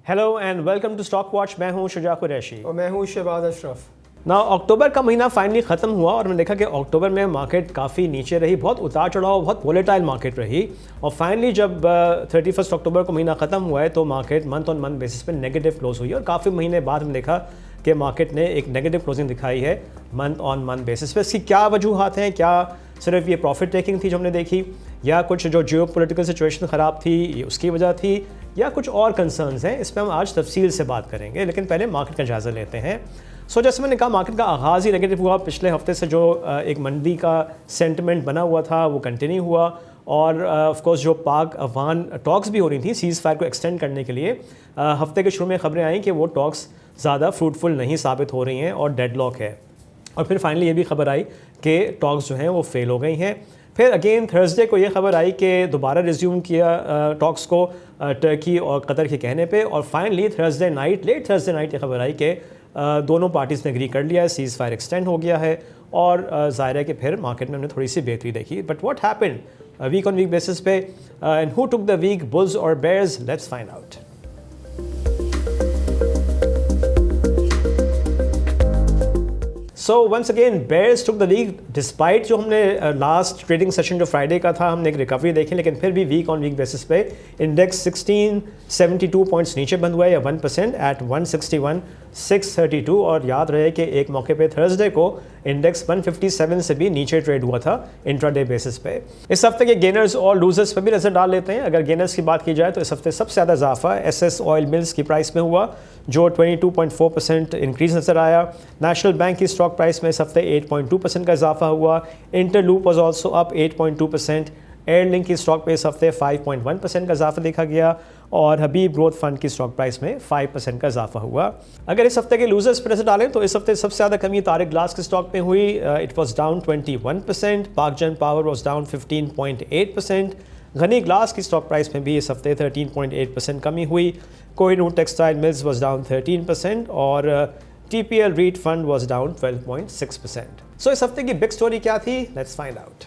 Hello and welcome to stock watch. मैं हूं शुजा कुरैशी और मैं हूं शहबाज अशरफ। ना अक्टूबर का महीना फाइनली ख़त्म हुआ और मैंने देखा कि अक्टूबर में मार्केट काफ़ी नीचे रही, बहुत उतार चढ़ाव, बहुत वोलेटाइल मार्केट रही। और फाइनली जब 31 अक्टूबर को महीना ख़त्म हुआ है तो market month on month basis पे नेगेटिव क्लोज हुई और काफ़ी महीने बाद हमने देखा कि मार्केट ने एक नेगेटिव क्लोजिंग दिखाई है मंथ ऑन मंथ बेसिस पे। इसकी क्या वजूहत हैं? क्या सिर्फ ये प्रॉफिट टेकिंग थी जो हमने देखी, या कुछ जो जियो पोलिटिकल सिचुएशन ख़राब थी ये उसकी वजह थी, या कुछ और कंसर्न्स हैं? इस पर हम आज तफसील से बात करेंगे, लेकिन पहले मार्केट का जायज़ा लेते हैं। जैसे मैंने कहा, मार्केट का आगाज़ ही नेगेटिव हुआ। पिछले हफ्ते से जो एक मंदी का सेंटिमेंट बना हुआ था वो कंटिन्यू हुआ और ऑफ कोर्स जो पाक अफगान टॉक्स भी हो रही थी सीज़ फायर को एक्सटेंड करने के लिए, हफ्ते के शुरू में खबरें आई कि वो टॉक्स ज़्यादा फ्रूटफुल नहीं साबित हो रही हैं और डेडलॉक है। और फिर फाइनली ये भी खबर आई कि टॉक्स जो हैं वो फेल हो गई हैं। फिर अगेन थर्सडे को ये खबर आई कि दोबारा रिज्यूम किया टॉक्स को टर्की और कतर के कहने पे, और फाइनली लेट थर्सडे नाइट ये खबर आई कि दोनों पार्टीज़ ने एग्री कर लिया है, सीज़ फायर एक्सटेंड हो गया है और ज़ाहिर है कि फिर मार्केट में हमने थोड़ी सी बेहतरी देखी। But what happened week on week basis पे, and who took the week, bulls और bears? Let's find out. Once again bears took the week, despite जो हमने लास्ट ट्रेडिंग सेशन जो फ्राइडे का था हमने एक रिकवरी देखी, लेकिन फिर भी वीक ऑन वीक बेसिस पे इंडेक्स 1672 पॉइंट्स नीचे बंद हुआ है या 1% एट 161,632। और याद रहे कि एक मौके पे थर्सडे को इंडेक्स 157 से भी नीचे ट्रेड हुआ था इंट्राडे बेसिस पे। इस हफ्ते के गेनर्स और लूजर्स पर भी नजर डाल लेते हैं। अगर गेनर्स की बात की जाए तो इस हफ्ते सबसे ज़्यादा इजाफा एसएस ऑयल मिल्स की प्राइस में हुआ जो 22.4% इंक्रीज नजर आया। नेशनल बैंक की स्टॉक प्राइस में इस हफ्ते 8.2% का इजाफा हुआ। Interloop was also up 8.2%। Airlink की स्टॉक पे इस हफ्ते 5.1% का इजाफा देखा गया और हबीब ग्रोथ फंड की स्टॉक प्राइस में 5% का इजाफा हुआ। अगर इस हफ्ते के लूजर्स पर नजर डालें तो इस हफ्ते सबसे ज़्यादा कमी तारिक ग्लास के स्टॉक में हुई। It was down 21%। Pakgen power was down 15.8%। Ghani glass की स्टॉक प्राइस में भी इस हफ्ते 13.8% कमी हुई। Kohinoor textile mills was down 13% और TPL REIT fund was down 12.6%। इस हफ्ते की बिग स्टोरी क्या थी? Let's find out.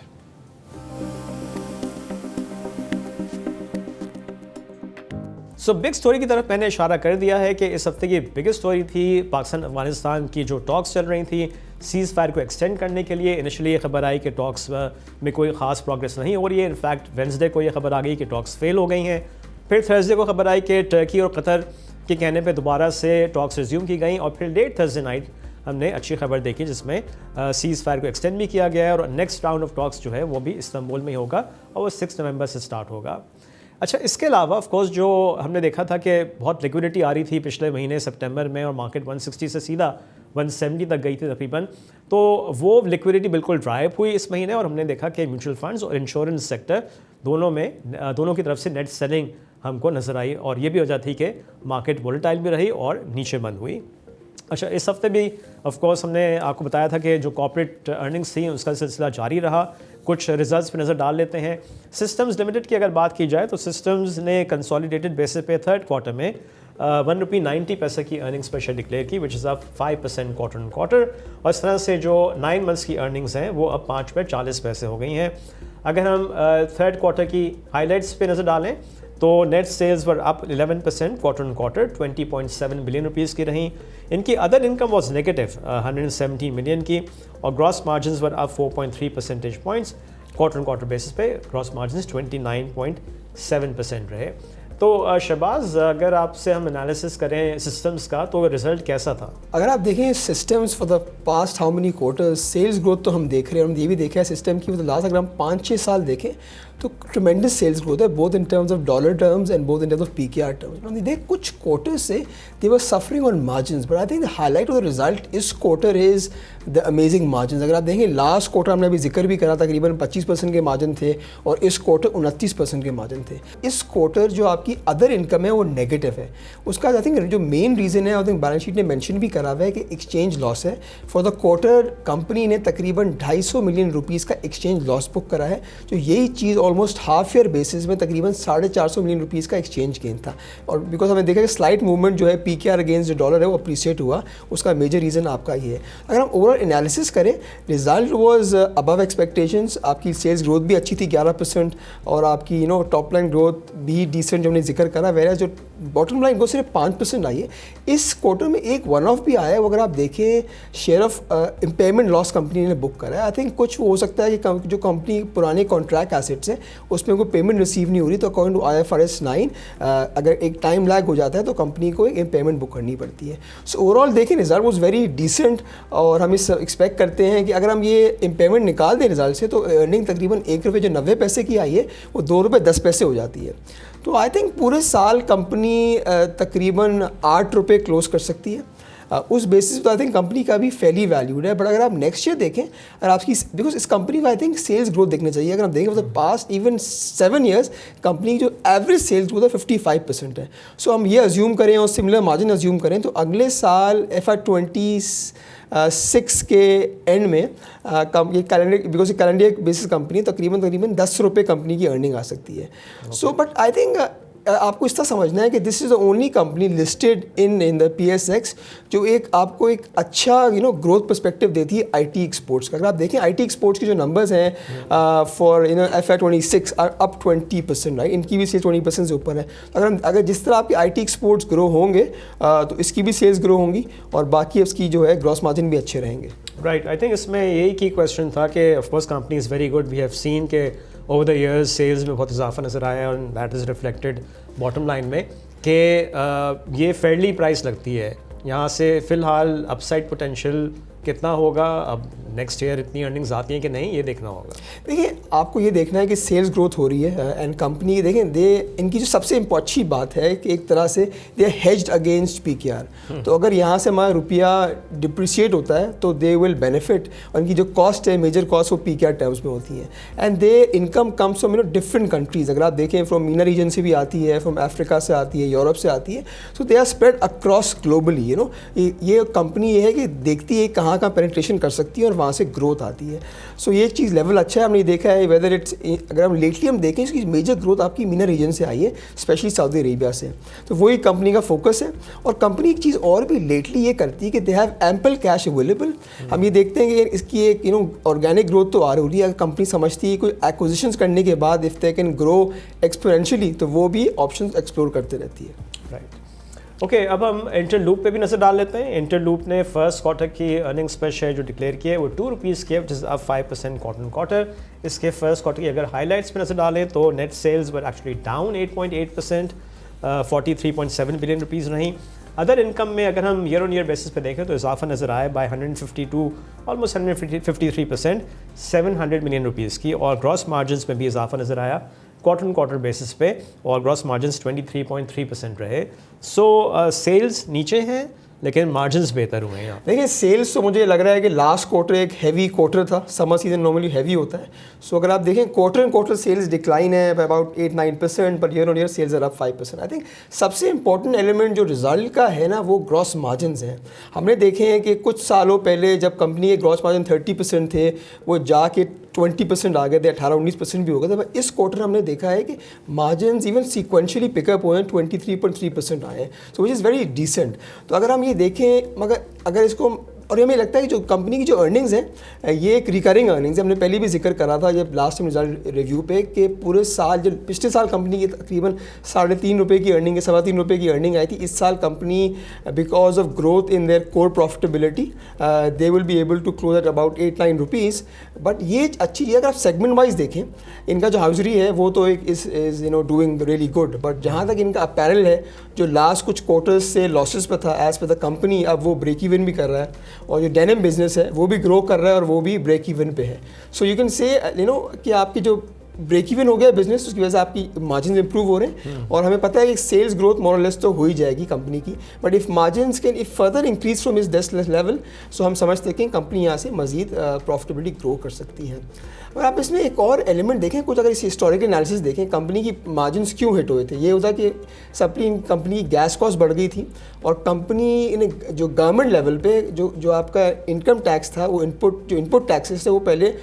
Big story की तरफ मैंने इशारा कर दिया है कि इस हफ्ते की बिगेस्ट स्टोरी थी पाकिस्तान अफगानिस्तान की जो टॉक्स चल रही थी सीज़ फायर को एक्सटेंड करने के लिए। इनिशियली ये खबर आई कि टॉक्स में कोई ख़ास प्रोग्रेस नहीं हो रही है। इनफैक्ट वेंसडे को ये खबर आ गई कि टॉक्स फेल हो गई हैं। फिर थर्सडे को खबर आई कि टर्की और कतर के कहने पे दोबारा से टॉक्स रिज्यूम की गई और फिर लेट थर्सडे नाइट हमने अच्छी खबर देखी जिसमें सीज़ फायर को एक्सटेंड भी किया गया है और नेक्स्ट राउंड ऑफ टॉक्स जो है वो भी इस्तांबुल में ही होगा और वो 6 नवंबर से स्टार्ट होगा। अच्छा, इसके अलावा ऑफ कोर्स जो हमने देखा था कि बहुत लिक्विडिटी आ रही थी पिछले महीने सितंबर में और मार्केट 160 से सीधा 170 तक गई थी तकरीबन, तो वो लिक्विडिटी बिल्कुल ड्राई अप हुई इस महीने और हमने देखा कि म्यूचुअल फंड्स और इंश्योरेंस सेक्टर दोनों की तरफ से नेट सेलिंग हमको नजर आई और ये भी वजह थी कि मार्केट वोलेटाइल भी रही और नीचे बंद हुई। अच्छा, इस हफ्ते भी ऑफ कोर्स हमने आपको बताया था कि जो कॉर्पोरेट अर्निंग्स थी उसका सिलसिला जारी रहा। कुछ रिजल्ट्स पे नज़र डाल लेते हैं। सिस्टम्स लिमिटेड की अगर बात की जाए तो सिस्टम्स ने कंसोलिडेटेड बेसिस पे थर्ड क्वार्टर में ₹1.90 की अर्निंग्स पर शेयर डिक्लेयर की, विच is up 5% quarter on quarter. और इस तरह से जो 9 मंथ्स की अर्निंग्स हैं वो अब ₹5.40 हो गई हैं। अगर हम थर्ड क्वार्टर की हाईलाइट्स पे नज़र डालें तो net sales were up 11% quarter on quarter 20.7 billion rupees की रहीं। इनकी other income was negative 117 million की और gross margins were up 4.3 percentage points quarter on quarter basis पे। ग्रॉस मार्जिन्स 29.7% रहे। तो शहबाज, अगर आपसे हम एनालिसिस करें सिस्टम्स का तो रिजल्ट कैसा था? अगर आप देखें Systems for the past how many quarters sales growth तो हम देख रहे हैं और हम ये भी देखा है सिस्टम की लास्ट अगर हम 5-6 साल देखें तो ट्रिमेंडस सेल्स ग्रोथ है both in terms of dollar terms and both in terms of PKR terms. देख कुछ क्वार्टर्स से they were suffering on margins but I think the highlight of the result इस quarter is the amazing margins. अगर आप देखें last quarter हमने अभी जिक्र भी करा तकरीबन 25% के मार्जिन थे और इस क्वार्टर 29% के मार्जिन थे। इस क्वार्टर जो आपकी अदर इनकम है वो नेगेटिव है। उसका आई थिंक जो मेन रीज़न है आई थिंक बैलेंस शीट ने मेंशन भी करा हुआ है कि एक्सचेंज लॉस है। फॉर द क्वार्टर कंपनी ने तकरीबन 250 मिलियन रुपीज़ का एक्सचेंज लॉस बुक करा है। तो यही चीज़ ऑलमोस्ट हाफ ईयर बेसिस में तकरीबन 450 मिलियन रुपीज़ का एक्सचेंज गेन था और बिकॉज हमें देखा कि स्लाइट मूवमेंट जो है PKR अगेंस्ट जो डॉलर है वो अप्रिशिएट हुआ, उसका मेजर रीज़न आपका ये है। अगर हम ओवरऑल एनालिसिस करें रिजल्ट वाज अबव एक्सपेक्टेशंस। आपकी सेल्स ग्रोथ भी अच्छी थी 11% और आपकी टॉप लाइन ग्रोथ भी डिसेंट जो हमने हमने जिक्र करा, वेयर जो बॉटम लाइन वो सिर्फ 5% आई है। इस क्वार्टर में एक वन ऑफ भी आया है, वो अगर आप देखें share of impairment loss company ने बुक करा है। आई थिंक कुछ हो सकता है कि जो कंपनी पुराने कॉन्ट्रैक्ट एसेट्स हैं उसमें कोई पेमेंट रिसीव नहीं हो रही, तो अकॉर्डिंग टू IFRS 9 अगर एक टाइम लैग हो जाता है तो कंपनी को एक इम्पेयरमेंट बुक करनी पड़ती है। सो ओवरऑल देखें रिजल्ट वॉज वेरी डिसेंट, और हम इस एक्सपेक्ट करते हैं कि अगर हम ये इम्पेयरमेंट निकाल दें रिजल्ट से तो अर्निंग तकरीबन ₹1.90 की आई है वो ₹2.10 हो जाती है। तो आई थिंक पूरे साल कंपनी तकरीबन ₹8 क्लोज कर सकती है। उस बेसिस पे आई थिंक कंपनी का भी फैली वैल्यूड है। बट अगर आप नेक्स्ट ईयर देखें, अगर आपकी बिकॉज इस कंपनी को आई थिंक सेल्स ग्रोथ देखना चाहिए। अगर आप देखें मतलब पास्ट इवन 7 ईयर्स कंपनी की जो एवरेज सेल्स ग्रोथ है 55% है। सो हम ये अज्यूम करें और सिमिलर मार्जिन अज्यूम करें तो अगले साल FY26 के एंड में ये कैलेंडर, बिकॉज ये कैलेंडर बेसिस कंपनी तकरीबन ₹10 कंपनी की अर्निंग आ सकती है। सो बट आई थिंक आपको इस तरह समझना है कि this is the only company listed in the PSX जो आपको एक अच्छा ग्रोथ पर्सपेक्टिव देती है IT एक्सपोर्ट्स का। अगर आप देखें IT एक्सपोर्ट्स के जो नंबर्स हैं फॉर FY26 अप 20%, राइट, इनकी भी सेल्स 20% से ऊपर है। अगर जिस तरह आपके IT एक्सपोर्ट्स ग्रो होंगे तो इसकी भी सेल्स ग्रो होंगी और बाकी इसकी जो है ग्रॉस मार्जिन भी अच्छे रहेंगे। राइट, आई थिंक इसमें यही की क्वेश्चन था कि of course company is very good, we have seen के ओवर द ईयर्स सेल्स में बहुत इजाफा नज़र आया और that is reflected bottom line में कि ये फेयरली प्राइस लगती है। यहाँ से फ़िलहाल अपसाइड पोटेंशियल कितना होगा, अब नेक्स्ट ईयर इतनी अर्निंग्स आती हैं कि नहीं, ये देखना होगा। देखिए आपको ये देखना है कि सेल्स ग्रोथ हो रही है एंड कंपनी देखें इनकी जो सबसे अच्छी बात है कि एक तरह से they are hedged against PKR। तो अगर यहाँ से हमारा रुपया डिप्रिशिएट होता है तो दे विल बेनिफिट, और इनकी जो कॉस्ट है मेजर कॉस्ट वो PKR टर्म्स में होती है and they income comes from different countries. अगर आप देखें फ्रॉम मीना रीजन से भी आती है, फ्रॉम अफ्रीका से आती है, यूरोप से आती है। So they are spread across globally. ये कंपनी ये है कि देखती है कहाँ पेनिट्रेशन कर सकती है और वहाँ से ग्रोथ आती है। सो ये चीज़ लेवल अच्छा है, हमने देखा है। वेदर इट्स अगर हम लेटली हम देखें इसकी मेजर ग्रोथ आपकी मीना रीजन से आई है, स्पेशली सऊदी अरेबिया से। तो वही कंपनी का फोकस है। और कंपनी एक चीज़ और भी लेटली ये करती है कि they have ample cash available. हम ये देखते हैं कि इसकी एक ऑर्गेनिक ग्रोथ तो आ रही है। अगर कंपनी समझती है कोई एक्विजिशंस करने के बाद if they can grow exponentially तो वो भी ऑप्शंस एक्सप्लोर करते रहती है। राइट, ओके, अब हम इंटरलूप पे भी नज़र डाल लेते हैं। इंटरलूप ने फर्स्ट क्वार्टर की अर्निंग्स पर शेयर जो डिक्लेयर किया है वो ₹2 की है, which is up 5% quarter on quarter. इसके फर्स्ट क्वार्टर की अगर हाईलाइट्स पे नज़र डालें तो net sales were actually down 8.8%, 43.7 billion rupees रहीं। अदर इनकम में अगर हम ईयर ऑन ईयर बेसिस पे देखें तो इजाफा नज़र आया बाय 152 ऑलमोस्ट 153%, 700 मिलियन रुपीज़ की। और ग्रॉस मार्जिन में भी इजाफा नज़र आया क्वार्टर ऑन क्वार्टर बेसिस पे और ग्रॉस मार्जिन 23.3% रहे। सो सेल्स नीचे हैं लेकिन मार्जिन्स बेहतर हुए हैं यहाँ। देखिए सेल्स तो मुझे लग रहा है कि लास्ट क्वार्टर एक हैवी क्वार्टर था, समर सीजन नॉर्मली हैवी होता है। सो अगर आप देखें quarter and quarter sales decline है अबाउट 8-9%, पर year on year sales are up 5%। I think सबसे इंपॉर्टेंट एलिमेंट जो रिजल्ट का है ना वो ग्रॉस मार्जिन्स हैं। हमने देखे हैं कि कुछ सालों पहले जब कंपनी के ग्रॉस मार्जिन 30% थे वो जाके 20% आ गए थे, 18-19% भी हो गए थे। पर इस क्वार्टर हमने देखा है कि मार्जिन्स इवन सीक्वेंशियली पिकअप हुए हैं, 23.3% आए हैं, सो विच इज़ वेरी डिसेंट। तो अगर हम ये देखें, मगर अगर इसको, और हमें लगता है कि जो कंपनी की जो अर्निंग्स हैं ये एक रिकरिंग अर्निंग्स है। हमने पहले भी जिक्र करा था जब लास्ट टाइम रिजल्ट रिव्यू पे कि पूरे साल जो पिछले साल कंपनी की तकरीबन ₹3.5 की अर्निंग है, ₹3.25 की अर्निंग आई थी। इस साल company because of growth in their core profitability they will be able to close at about ₹8-9। But ये अच्छी चीज़ अगर आप सेगमेंट वाइज देखें, इनका जो हाउजरी है वो तो एक is doing really good. But जहाँ तक इनका अपैरल है जो लास्ट कुछ क्वार्टर्स से लॉसेस पे था एज पर द कंपनी, अब वो ब्रेक इवन भी कर रहा है। और जो डेनिम बिजनेस है वो भी ग्रो कर रहा है और वो भी ब्रेक इवन पे है। सो यू कैन से कि आपकी जो ब्रेक इवन हो गया बिजनेस उसकी वजह से आपकी मार्जिन इंप्रूव हो रहे हैं। और हमें पता है कि सेल्स ग्रोथ मोर और लेस तो हो ही जाएगी कंपनी की। But if margin can if further increase from this level, so हम समझते हैं कि कंपनी यहाँ से मजीद प्रॉफिटेबिलिटी ग्रो कर सकती है। और आप इसमें एक और एलिमेंट देखें, कुछ अगर इस हिस्टोरिकल एनालिसिस देखें कंपनी की मार्जिन्स क्यों हिट हुए थे। ये होता कि सबकी कंपनी की गैस कॉस्ट बढ़ गई थी और कंपनी ने जो गवर्नमेंट लेवल पे जो आपका इनकम टैक्स था वो इनपुट टैक्सेस थे वो पहले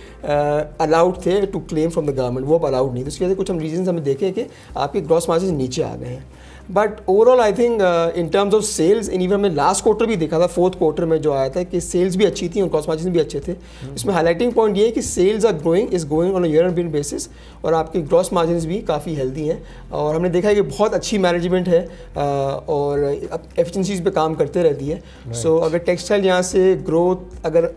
अलाउड थे to claim from the government, वो अब अलाउड नहीं। तो उसकी वजह से कुछ हम रीजन हमें देखें कि आपके ग्रॉस मार्जिन नीचे आ गए हैं। But overall I think in terms of sales in even हमने लास्ट क्वार्टर भी देखा था, फोर्थ क्वार्टर में जो आया था कि सेल्स भी अच्छी थी और ग्रॉस मार्जिन भी अच्छे थे। इसमें हाईलाइटिंग पॉइंट ये है कि sales are growing on a year on year basis और आपकी ग्रॉस मार्जिन भी काफ़ी हेल्दी हैं और हमने देखा है कि बहुत अच्छी मैनेजमेंट है और एफिशिएंसीज पे काम करते रहती है। सो अगर टेक्सटाइल यहाँ से ग्रोथ अगर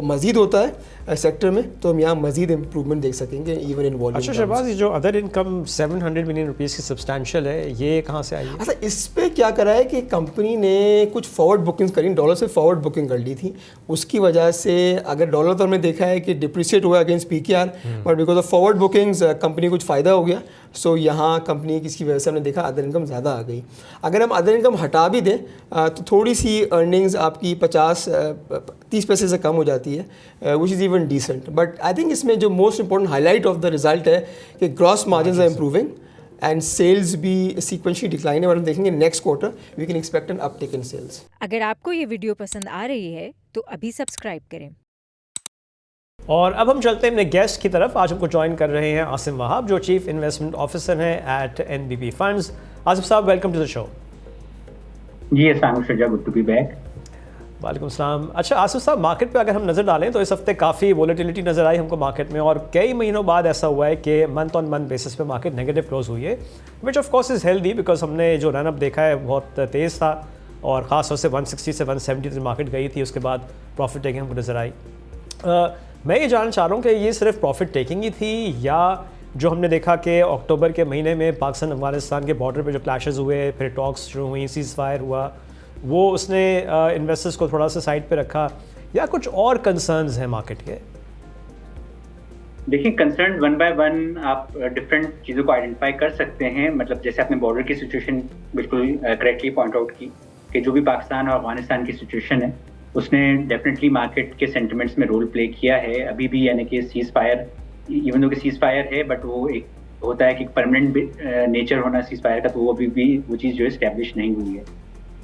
मज़ीद होता है सेक्टर में तो हम यहाँ मज़ीद इम्प्रूवमेंट देख सकेंगे इवन इन वॉल्यूम। अच्छा शहबाज, ये जो अदर इनकम 700 मिलियन रुपीस की सब्सटैंशियल है, ये कहाँ से आई है? अच्छा, इस पे क्या करा है कि कंपनी ने कुछ फॉरवर्ड बुकिंग्स करी, डॉलर से फॉरवर्ड बुकिंग कर ली थी। उसकी वजह से अगर डॉलर तो हमने देखा है कि डिप्रिशिएट हुआ against PKR, but because of forward bookings company को कुछ फ़ायदा हो गया। सो यहाँ कंपनी किसकी वजह से हमने देखा अदर इनकम ज़्यादा आ गई। अगर हम अदर इनकम हटा भी दें तो थोड़ी सी अर्निंग्स आपकी 30 पैसे से कम हो जाती है, which is even decent. But I think इसमें जो most important highlight of the result है कि gross margin are improving and sales भी सीक्वेंशियली डिक्लाइन है और हम देखेंगे next quarter we can expect an uptake in sales. अगर आपको ये वीडियो पसंद आ रही है तो अभी सब्सक्राइब करें। और अब हम चलते हैं अपने गेस्ट की तरफ। आज हमको ज्वाइन कर रहे हैं आसिम वहाब, जो चीफ इन्वेस्टमेंट ऑफिसर हैं at NBB funds. Asim sahab, welcome to the show. जी अस्सलाम Shuja, good to be back. वालेकुम सलाम। अच्छा आसिम साहब, मार्केट पे अगर हम नज़र डालें तो इस हफ्ते काफ़ी वोलेटिलिटी नज़र आई हमको मार्केट में और कई महीनों बाद ऐसा हुआ है कि मंथ ऑन मंथ बेसिस पे मार्केट नेगेटिव क्लोज हुई है, which of course is healthy because हमने जो रनअप देखा है बहुत तेज़ था और ख़ास तौर से 160 से 170 तक मार्केट गई थी, उसके बाद प्रॉफिट टेकिंग हमको नज़र आई। मैं ये जानना चाह रहा हूँ कि ये सिर्फ प्रॉफिट टेकिंग ही थी या जो हमने देखा कि अक्टूबर के महीने में पाकिस्तान अफगानिस्तान के बॉर्डर पे जो क्लैशेस हुए, फिर टॉक्स शुरू हुई, सीज़ फायर हुआ, वो उसने इन्वेस्टर्स को थोड़ा सा साइड पे रखा या कुछ और कंसर्न्स हैं मार्केट के? देखिए, कंसर्न वन बाय वन आप डिफरेंट चीज़ों को आइडेंटिफाई कर सकते हैं। मतलब जैसे आपने बॉर्डर की सिचुएशन बिल्कुल करेक्टली पॉइंट आउट की कि जो भी पाकिस्तान और अफगानिस्तान की सिचुएशन है उसने डेफिनेटली मार्केट के सेंटिमेंट्स में रोल प्ले किया है अभी भी। यानी कि सीज़ फायर, इवन दो कि सीज़ फायर है बट वो एक होता है कि परमानेंट नेचर होना सीज़ फायर का, तो वो अभी भी वो चीज़ जो है इस्टेब्लिश नहीं हुई है।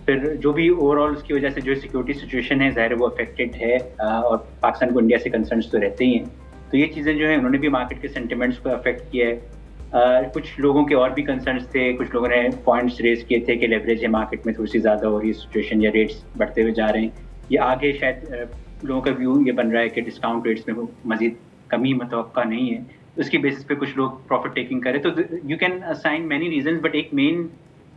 फिर जो भी ओवरऑल उसकी वजह से जो सिक्योरिटी सिचुएशन है ज़ाहिर वो अफेक्टेड है और पाकिस्तान को इंडिया से कंसर्न्स तो रहते ही हैं। तो ये चीज़ें जो है उन्होंने भी मार्केट के सेंटिमेंट्स को अफेक्ट किया है। कुछ लोगों के और भी कंसर्न्स थे, कुछ लोगों ने पॉइंट्स रेज किए थे कि लेवरेज है मार्केट में थोड़ी सी ज़्यादा हो रही है सिचुएशन या रेट्स बढ़ते हुए जा रहे हैं, ये आगे शायद लोगों का व्यू ये बन रहा है कि डिस्काउंट रेट्स में मज़ीद कमी मुतवक्का नहीं है, उसकी बेसिस पे कुछ लोग प्रॉफिट टेकिंग करें। तो you can assign many reason, but एक मेन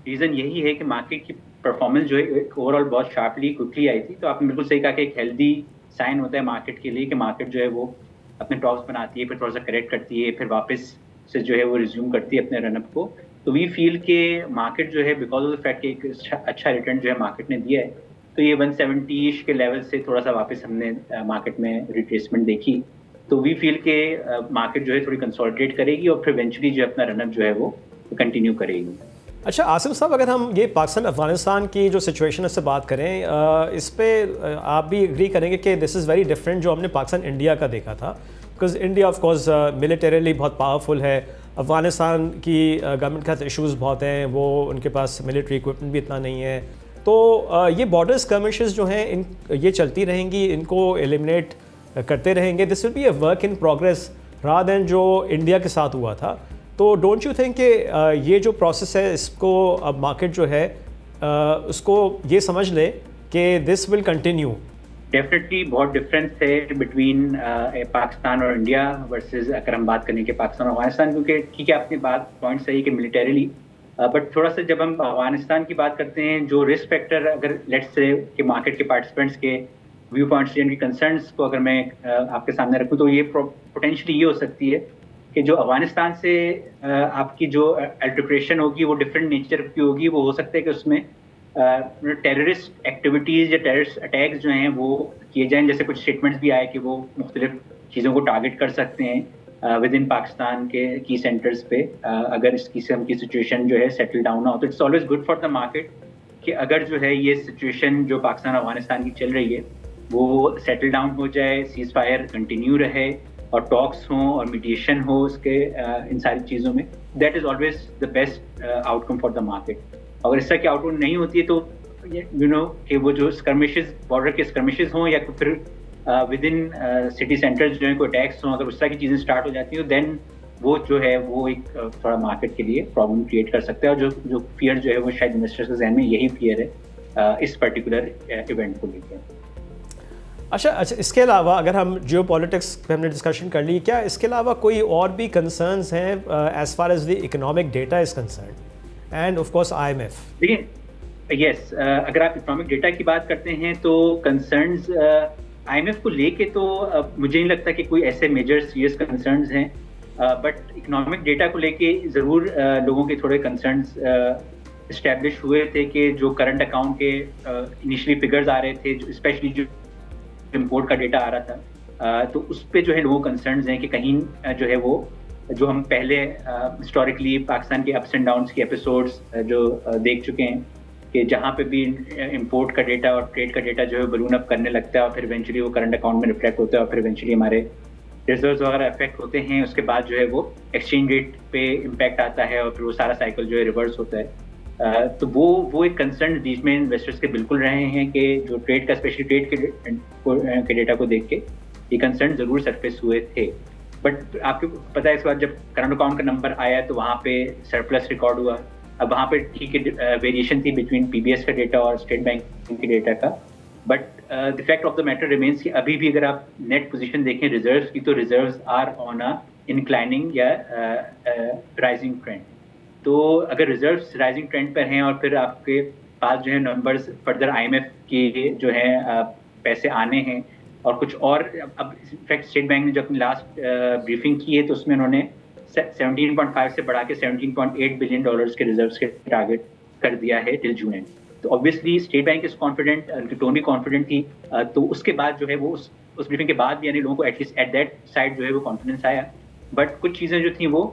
रीज़न यही है कि मार्केट की परफॉर्मेंस जो है ओवरऑल बहुत शार्पली क्विकली आई थी। तो आपने बिल्कुल सही कहा कि एक हेल्दी साइन होता है मार्केट के लिए कि मार्केट जो है वो अपने टॉप्स बनाती है, फिर थोड़ा सा करेक्ट करती है, फिर वापस से जो है वो रिज्यूम करती है अपने रनअप को। तो वी फील के मार्केट जो है बिकॉज ऑफ द फैक्ट कि एक अच्छा रिटर्न जो है मार्केट ने दिया है, तो ये 170 के लेवल से थोड़ा सा वापस हमने मार्केट में रिट्रेसमेंट देखी। तो वी फील के मार्केट जो है थोड़ी कंसोलिडेट करेगी और फिर इवेंचुअली जो अपना रनअप जो है वो कंटिन्यू करेगी। अच्छा आसिम साहब, अगर हम ये पाकिस्तान अफगानिस्तान की जो सिचुएशन है इससे बात करें, इस पे आप भी एग्री करेंगे कि दिस इज़ वेरी डिफरेंट जो हमने पाकिस्तान इंडिया का देखा था, because India of course militarily बहुत पावरफुल है, अफगानिस्तान की गवर्नमेंट के साथ इशूज़ बहुत हैं, वो उनके पास मिलिट्री इक्विपमेंट भी इतना नहीं है। तो ये बॉर्डर स्कर्मिशेस जो हैं ये चलती रहेंगी, इनको एलिमिनेट करते रहेंगे, this will be a work in progress rather than जो इंडिया के साथ हुआ था। तो डोंट यू थिंक कि ये जो प्रोसेस है इसको अब मार्केट जो है उसको ये समझ ले कि दिस विल कंटिन्यू? डेफिनेटली बहुत डिफरेंस है बिटवीन पाकिस्तान और इंडिया वर्सेस अगर हम बात करें कि पाकिस्तान और अफगानिस्तान, क्योंकि ठीक है आपने बात पॉइंट सही कि मिलिटरीली, बट थोड़ा सा जब हम अफगानिस्तान की बात करते हैं जो रिस्क फैक्टर अगर लेट्स से कि मार्केट के पार्टिसिपेंट्स के व्यू पॉइंट्स या उनकी कंसर्न्स को अगर मैं आपके सामने रखूँ तो ये पोटेंशियली ये हो सकती है कि जो अफगानिस्तान से आपकी जो अल्टरप्रेशन होगी वो डिफरेंट नेचर की होगी। वो हो सकता है कि उसमें टेररिस्ट एक्टिविटीज़ या टेररिस्ट अटैक्स जो हैं वो किए जाएं, जैसे कुछ स्टेटमेंट्स भी आए कि वो मुख्तलिफ चीज़ों को टारगेट कर सकते हैं विद इन पाकिस्तान के की सेंटर्स पे अगर इस किस्म की सिचुएशन जो है सेटल डाउन ना हो। तो it's always good for the market कि अगर जो है ये सिचुएशन जो पाकिस्तान अफगानिस्तान की चल रही है वो सेटल डाउन हो जाए, सीज फायर कंटिन्यू रहे और टॉक्स हों और मीडिएशन हो उसके इन सारी चीज़ों में, that is always the best outcome for the market. अगर इस तरह की आउटकम नहीं होती है तो यू नो कि वो जो स्कर्मिशेस, बॉर्डर के स्कर्मिशेस हों या फिर विद इन सिटी सेंटर्स जो है कोई अटैक्स हों, अगर उस तरह की चीज़ें स्टार्ट हो जाती हैं देन वो जो है वो एक थोड़ा मार्केट के लिए प्रॉब्लम क्रिएट कर सकता है, और जो फियर जो है वो शायद इन्वेस्टर्स के जहन में यही फियर है इस पर्टिकुलर इवेंट को लेकर। अच्छा, इसके अलावा अगर हम जियो पॉलिटिक्स पे हमने डिस्कशन कर ली, क्या इसके अलावा कोई और भी कंसर्न्स हैं as far as the economic data is concern and of course IMF? देखिए यस, अगर आप इकोनॉमिक डेटा की बात करते हैं तो कंसर्न्स IMF को लेके तो मुझे नहीं लगता कि कोई ऐसे मेजर सीरियस कंसर्न्स हैं, बट इकोनॉमिक डेटा को लेके ज़रूर लोगों के थोड़े कंसर्न्स इस्टेब्लिश हुए थे कि जो करंट अकाउंट के इनिशियली फिगर्स आ रहे थे, स्पेशली जो इम्पोर्ट का डेटा आ रहा था, तो उस पे जो है लोगों कंसर्न्स हैं कि कहीं जो है वो जो हम पहले हिस्टोरिकली पाकिस्तान के अप्स एंड डाउन्स के एपिसोड्स जो देख चुके हैं कि जहाँ पे भी इम्पोर्ट का डेटा और ट्रेड का डेटा जो है बलून अप करने लगता है और फिर इवेंचुअली वो करंट अकाउंट में रिफ्लेक्ट होता है और फिर इवेंचुअली हमारे रिजर्व्स वगैरह अफेक्ट होते हैं, उसके बाद जो है वो एक्सचेंज रेट पे इम्पैक्ट आता है और फिर वो सारा साइकिल जो है रिवर्स होता है। तो वो एक कंसर्न बीच में इन्वेस्टर्स के बिल्कुल रहे हैं कि जो ट्रेड का स्पेशली ट्रेड के डेटा को देख के ये कंसर्न जरूर सरफेस हुए थे। बट आपको पता है इस बार जब करंट अकाउंट का नंबर आया तो वहाँ पे सरप्लस रिकॉर्ड हुआ। अब वहाँ पे ठीक है वेरिएशन थी बिटवीन PBS का डेटा और स्टेट बैंक के डेटा का, but the fact of the matter remains कि अभी भी अगर आप नेट पोजीशन देखें रिजर्व्स की तो reserves are on a inclining या राइजिंग ट्रेंड। तो अगर रिजर्व्स राइजिंग ट्रेंड पर हैं और फिर आपके पास जो है नंबर्स फर्दर IMF के जो है पैसे आने हैं और कुछ और, अब इनफैक्ट स्टेट बैंक ने जो अपनी लास्ट ब्रीफिंग की है तो उसमें उन्होंने 17.5 से बढ़ा के $17.8 बिलियन के रिजर्व्स के टारगेट कर दिया है टिल जून एंड। तो obviously state bank is confident, उनकी टोन भी कॉन्फिडेंट थी, तो उसके बाद जो है वो उस ब्रीफिंग के बाद भी यानी लोगों को एटलीस्ट एट दैट साइड जो है वो कॉन्फिडेंस आया। बट कुछ चीज़ें जो थी वो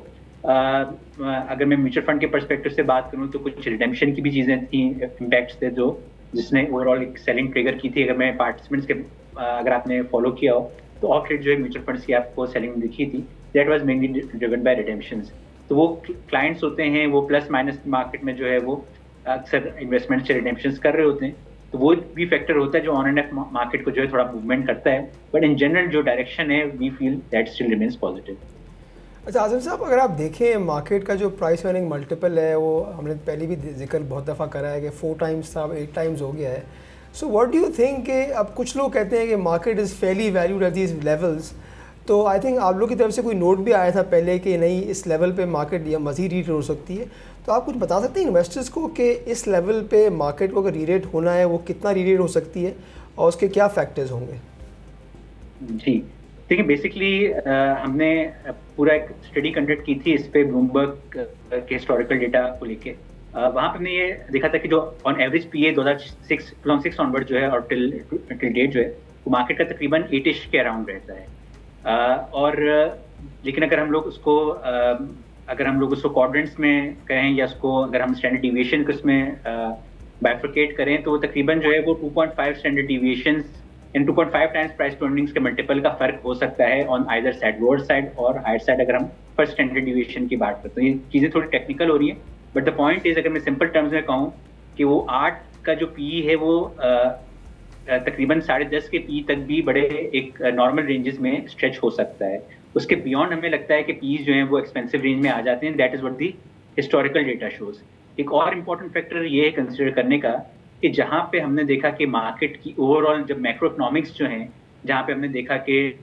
अगर मैं म्यूचुअल फंड के पर्सपेक्टिव से बात करूं तो कुछ रिडेम्पशन की भी चीज़ें थी, इम्पैक्ट्स थे जो जिसने ओवरऑल एक सेलिंग ट्रिगर की थी। अगर मैं पार्टिसिपेंट्स के अगर आपने फॉलो किया हो तो ऑफ रेट जो है म्यूचुअल फंड्स की आपको सेलिंग दिखी थी, that was mainly driven by redemptions. तो वो क्लाइंट्स होते हैं वो प्लस माइनस मार्केट में जो है वो अक्सर इन्वेस्टमेंट से रिडेम्पशंस कर रहे होते हैं, तो वो भी फैक्टर होता है जो ऑन एंड ऑफ मार्केट को जो है थोड़ा मूवमेंट करता है। बट इन जनरल जो डायरेक्शन है we feel that still remains positive. अच्छा आज़म साहब, अगर आप देखें मार्केट का जो प्राइस अर्निंग मल्टीपल है वो हमने पहले भी जिक्र बहुत दफ़ा करा है कि 4 टाइम्स था, अब 8 टाइम्स हो गया है। So what do you think कि अब कुछ लोग कहते हैं कि market is Fairlie valued at these levels, तो आई थिंक आप लोग की तरफ से कोई नोट भी आया था पहले कि नहीं इस लेवल पे मार्केट या मज़ीद रीरेट हो सकती है, तो आप कुछ बता सकते हैं इन्वेस्टर्स को कि इस लेवल पे मार्केट को अगर रीरेट होना है वो कितना रीरेट हो सकती है और उसके क्या फैक्टर्स होंगे? जी देखिए, बेसिकली हमने पूरा एक स्टडी कंडक्ट की थी इस पे ब्लूमबर्ग के हिस्टोरिकल डेटा को लेके। वहाँ पे हमने ये देखा था कि जो ऑन एवरेज PE 2006 ऑनवर्ड जो है और टिल डेट जो है वो मार्केट का तकरीबन 8-ish के अराउंड रहता है। और लेकिन अगर हम लोग उसको क्वाड्रेंट्स में कहें या उसको अगर हम स्टैंडर्ड डिविएशन को इसमें बाइफरकेट करें तो तकरीबन जो है वो 2.5 standard deviations in 2.5 times price to earnings के मल्टीपल का फर्क हो सकता है on either side, lower side और हायर साइड, अगर हम फर्स्ट स्टैंडर्ड डिविएशन की बात करते हैं। ये चीज़ें थोड़ी टेक्निकल हो रही हैं, बट द पॉइंट इज अगर मैं सिंपल टर्म्स में कहूँ कि वो 8 का जो PE है वो तकरीबन 10.5 के PE तक भी बड़े एक नॉर्मल रेंजेस में स्ट्रेच हो सकता है। उसके बियॉन्ड हमें लगता है कि PEs जो हैं वो एक्सपेंसिव रेंज में आ जाते हैं। That is what the historical data shows. एक और इम्पॉर्टेंट फैक्टर ये है कंसिडर करने का कि जहाँ पे हमने देखा कि मार्केट की ओवरऑल जब मैक्रो इकोनॉमिक्स जो हैं, जहाँ पे हमने देखा कि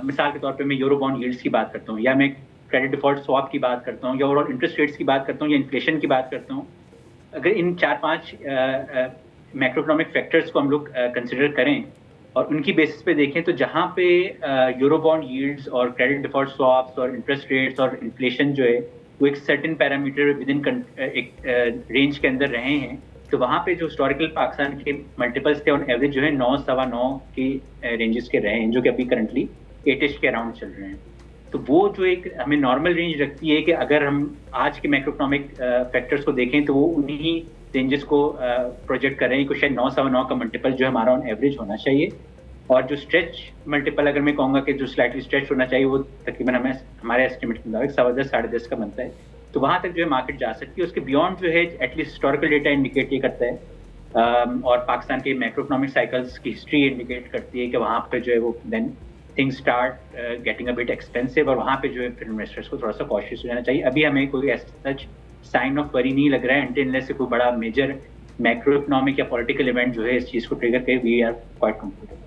मिसाल के तौर पे मैं यूरो बॉन्ड यील्ड्स की बात करता हूँ या मैं क्रेडिट डिफॉल्ट स्वैप की बात करता हूँ या ओवरऑल इंटरेस्ट रेट्स की बात करता हूँ या इन्फ्लेशन की बात करता हूँ, अगर इन 4-5 मैक्रो इकोनॉमिक फैक्टर्स को हम लोग कंसिडर करें और उनकी बेसिस पे देखें तो जहाँ पे यूरो बॉन्ड यील्ड्स और क्रेडिट डिफॉल्ट स्वैप्स और इंटरेस्ट रेट्स और इन्फ्लेशन जो है वो एक सर्टेन पैरामीटर विद इन एक रेंज के अंदर रहे हैं, तो वहाँ पे जो हिस्टोरिकल पाकिस्तान के मल्टीपल्स थे ऑन एवरेज जो है 9-9.25 के रेंजेस के रहे हैं, जो कि अभी करंटली 8-ish के अराउंड चल रहे हैं। तो वो जो एक हमें नॉर्मल रेंज रखती है कि अगर हम आज के मैक्रो इकोनॉमिक फैक्टर्स को देखें तो वो उन्हीं रेंजेस को प्रोजेक्ट कर रहे हैं कि शायद 9-9.25 का मल्टीपल जो है हमारा ऑन एवरेज होना चाहिए, और जो स्ट्रेच मल्टीपल अगर मैं कहूँगा कि जो स्लाइटली स्ट्रेच होना चाहिए वो तकरीबन हमारे एस्टिमेट के मुताबिक 10.5-10.5 का बनता है। तो वहाँ तक जो है मार्केट जा सकती है। उसके बियॉन्ड जो है एटलीस्ट हिस्टोरिकल डेटा इंडिकेट ये करता है और पाकिस्तान के मैक्रो इकोनॉमिक साइकिल्स की हिस्ट्री इंडिकेट करती है कि वहाँ पे जो है वो then things start getting a bit expensive, और वहाँ पे जो है फिर इन्वेस्टर्स को थोड़ा सा कॉशियस हो जाना चाहिए। अभी हमें कोई सच साइन ऑफ वरी नहीं लग रहा है until unless से कोई बड़ा मेजर मैक्रो इकोनॉमिक या पॉलिटिकल इवेंट जो है इस चीज़ को ट्रिगर करे। We are quite comfortable.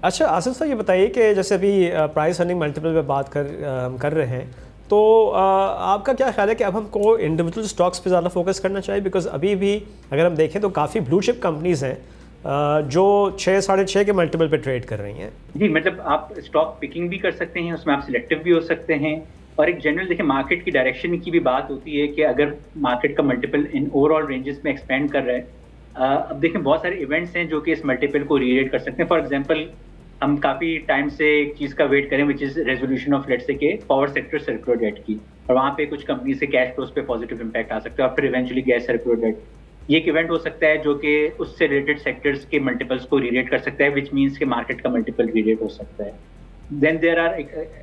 अच्छा आसिफ साहब, ये बताइए कि जैसे अभी प्राइस अर्निंग मल्टीपल पे बात कर रहे हैं, तो आपका क्या ख्याल है कि अब हमको इंडिविजुअल स्टॉक्स पे ज़्यादा फोकस करना चाहिए? बिकॉज अभी भी अगर हम देखें तो काफ़ी ब्लू चिप कंपनीज़ हैं जो 6 साढ़े 6 के मल्टीपल पे ट्रेड कर रही हैं। जी, मतलब आप स्टॉक पिकिंग भी कर सकते हैं, उसमें आप सिलेक्टिव भी हो सकते हैं, और एक जनरल देखिए मार्केट की डायरेक्शन की भी बात होती है कि अगर मार्केट का मल्टीपल इन ओवरऑल रेंजेस में एक्सपेंड कर रहा है, अब देखें बहुत सारे इवेंट्स हैं जो कि इस मल्टीपल को रीरेट कर सकते हैं। फॉर एग्जांपल हम काफ़ी टाइम से एक चीज़ का वेट करें which is resolution of let's say के पावर सेक्टर सर्कुलर डेट की, और वहाँ पे कुछ कंपनी से कैश फ्लोज पे पॉजिटिव इंपैक्ट आ सकता है, और फिर इवेंचुअली गैस सर्कुलर डेट। ये एक इवेंट हो सकता है जो कि उससे रिलेटेड सेक्टर्स के मल्टीपल्स को रीरेट कर सकता है, विच मीन्स के मार्केट का मल्टीपल रीरेट हो सकता है। देन देयर आर,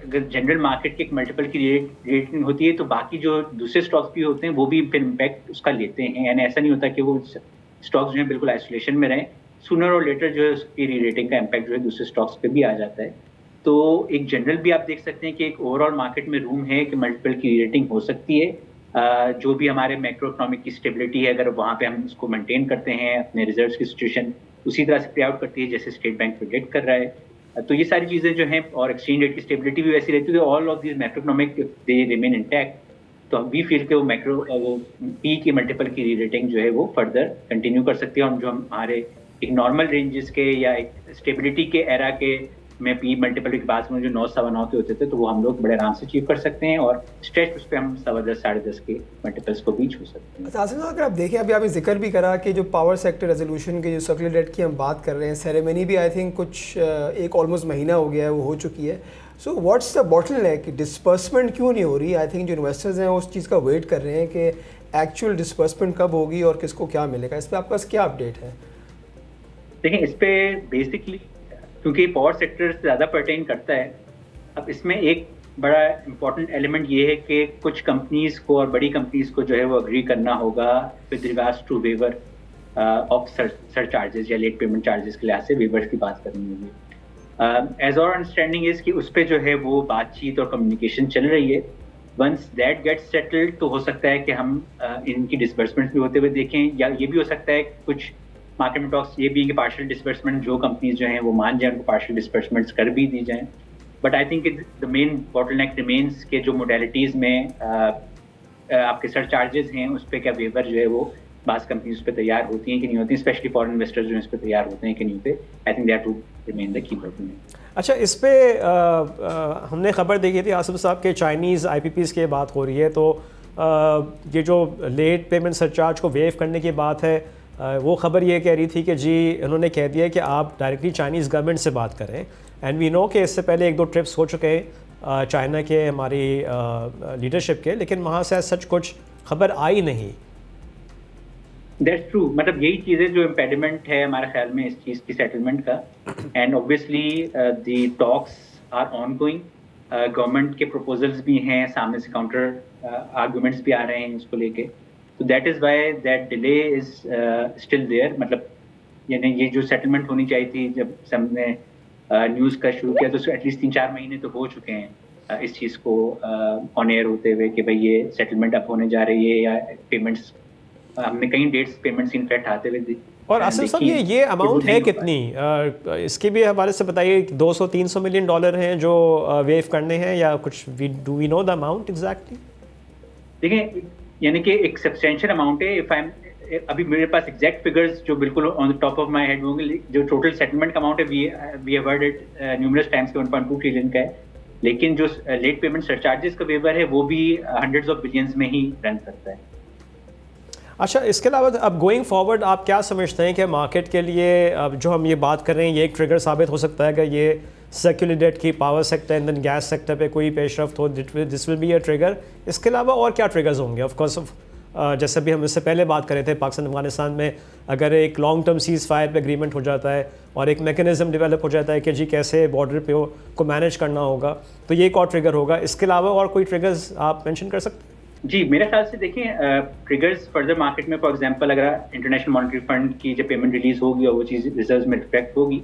अगर जनरल मार्केट के एक मल्टीपल की रेटिंग होती है तो बाकी जो दूसरे स्टॉक्स भी होते हैं वो भी फिर इम्पैक्ट उसका लेते हैं, यानी ऐसा नहीं होता कि वो स्टॉक्स जो है बिल्कुल आइसोलेशन में रहें, सूनर और लेटर जो है उसकी री-रेटिंग का इम्पैक्ट जो है दूसरे स्टॉक्स पे भी आ जाता है। तो एक जनरल भी आप देख सकते हैं कि एक ओवरऑल मार्केट में रूम है कि मल्टीपल की री-रेटिंग हो सकती है, जो भी हमारे मैक्रो इकोनॉमिक की स्टेबिलिटी है अगर वहाँ पे हम उसको मेंटेन करते हैं, अपने रिजर्व्स की सिचुएशन उसी तरह से प्ले आउट करती है जैसे स्टेट बैंक प्रोजेक्ट कर रहा है, तो ये सारी चीज़ें जो हैं, और एक्सचेंज रेट की स्टेबिलिटी भी वैसी रहती है, all of this macro economic they remain intact, तो वी फील के वो पी की मल्टीपल की री-रेटिंग जो है वो फर्दर कंटिन्यू कर सकती है, और जो हमारे एक नॉर्मल रेंजेस के या एक स्टेबिलिटी के एरा के में पी मल्टीपल के पास में जो 9 सवा 9 के होते थे, तो वो हम लोग बड़े आराम से अचीव कर सकते हैं, और स्ट्रेच उस पर हम 10.25 साढ़े 10 के मल्टीपल्स को भी छू सकते हैं। अच्छा आसिफ, अगर आप देखें अभी आपने जिक्र भी करा कि जो पावर सेक्टर रेजोल्यूशन के जो सर्कुलर डेट की हम बात कर रहे हैं, सेरेमनी भी आई थिंक कुछ एक ऑलमोस्ट महीना हो गया है, वो हो चुकी है। So what's the bottleneck, disbursement क्यों नहीं हो रही? आई थिंक जो इन्वेस्टर्स हैं उस चीज़ का वेट कर रहे हैं कि एक्चुअल डिस्पर्समेंट कब होगी और किसको क्या मिलेगा। इस पर आपका क्या अपडेट है? देखिए, इस पे बेसिकली क्योंकि पावर सेक्टर से ज़्यादा पर्टेन करता है, अब इसमें एक बड़ा इम्पॉर्टेंट एलिमेंट ये है कि कुछ कंपनीज को और बड़ी कंपनीज को जो है वो अग्री करना होगा with regards to waiver of surcharges या लेट पेमेंट चार्जेस के लिहाज से वेवर्स की बात करनी होगी। एज आवर अंडरस्टैंडिंग इज कि उस पर जो है वो बातचीत और कम्युनिकेशन चल रही है। वंस दैट गेट्स सेटल्ड तो हो सकता है कि हम इनकी डिसबर्समेंट भी होते हुए देखें, या ये भी हो सकता है कुछ मार्केट में टॉक्स ये भी कि पार्शियल डिसबर्समेंट जो कंपनीज जो हैं वो मान जाए, उनको पार्शियल डिसबर्समेंट्स कर भी दी जाएं। But I think the main bottleneck remains के जो मोडेलिटीज़ में आपके सरचार्जेस हैं उस पर क्या वेवर जो है वो बास कंपनीज उस पर तैयार होती हैं कि नहीं होती, स्पेशली फॉरेन इन्वेस्टर्स जो इस पर तैयार होते हैं कि नहीं होते। I think that would remain the key bottleneck. अच्छा, इस पे हमने खबर देखी थी आसिफ साहब के चाइनीज़ IPPs की बात हो रही है, तो ये जो लेट पेमेंट सरचार्ज को वेव करने की बात है, वो खबर ये कह रही थी कि जी उन्होंने कह दिया कि आप डायरेक्टली चाइनीज़ गवर्नमेंट से बात करें, एंड वी नो कि इससे पहले 1-2 ट्रिप्स हो चुके हैं चाइना के हमारी लीडरशिप के, लेकिन वहाँ से सच कुछ खबर आई नहीं। दैट्स ट्रू, मतलब यही चीज़ें जो इम्पेडिमेंट है हमारे ख्याल में इस चीज़ की सेटलमेंट का, and obviously the talks are on going, government के प्रपोजल्स भी हैं, सामने से काउंटर आर्गूमेंट्स भी आ रहे हैं इसको लेके, तो that is why that delay is still there. मतलब यानी ये जो सेटलमेंट होनी चाहिए थी जब हमने न्यूज़ का शुरू किया तो एटलीस्ट 3-4 महीने तो हो चुके हैं इस चीज़ को ऑन एयर होते हुए कि भाई ये सेटलमेंट अब होने जा रही है, या पेमेंट्स हमने कई डेट्स पेमेंट्स इनफैक्ट आते हुए दी। और आसिफ साहब ये अमाउंट है कितनी, इसके भी हवाले से बताइए। 200-300 मिलियन डॉलर हैं जो वेव करने हैं, या कुछ do we know the amount exactly? देखिए, यानी कि एक सब्सटेंशियल अमाउंट है। इफ आई एम अभी मेरे पास एग्जैक्ट फिगर्स जो बिल्कुल on the top of my head होंगे, जो टोटल सेटलमेंट का अमाउंट है we have heard it numerous times के 1.2 ट्रिलियन का है, लेकिन जो लेट पेमेंट सरचार्जेस का वेवर है वो भी हंड्रेड्स ऑफ बिलियंस में ही रन करता है। अच्छा, इसके अलावा अब गोइंग फॉरवर्ड आप क्या समझते हैं कि मार्केट के लिए अब जो हम ये बात कर रहे हैं ये एक ट्रिगर साबित हो सकता है कि ये सर्कुलर डेट की power sector and then gas sector पे कोई पेशरफ्त हो, this will be a trigger? इसके अलावा और क्या ट्रिगर्स होंगे? ऑफ कोर्स जैसे भी हम इससे पहले बात कर रहे थे, पाकिस्तान अफगानिस्तान में अगर एक लॉन्ग टर्म सीज़ फायर पे एग्रीमेंट हो जाता है और एक मैकेनिज्म डेवलप हो जाता है कि जी कैसे बॉर्डर पे को मैनेज करना होगा, तो ये एक और ट्रिगर होगा। इसके अलावा और कोई ट्रिगर्स आप मेंशन कर सकते हैं? जी, मेरे ख्याल से देखिए ट्रिगर्स फर्दर मार्केट में, फॉर एग्जांपल अगर इंटरनेशनल मॉनेटरी फंड की जब पेमेंट रिलीज होगी और वो चीज़ रिजर्व्स में रिफ्लेक्ट होगी,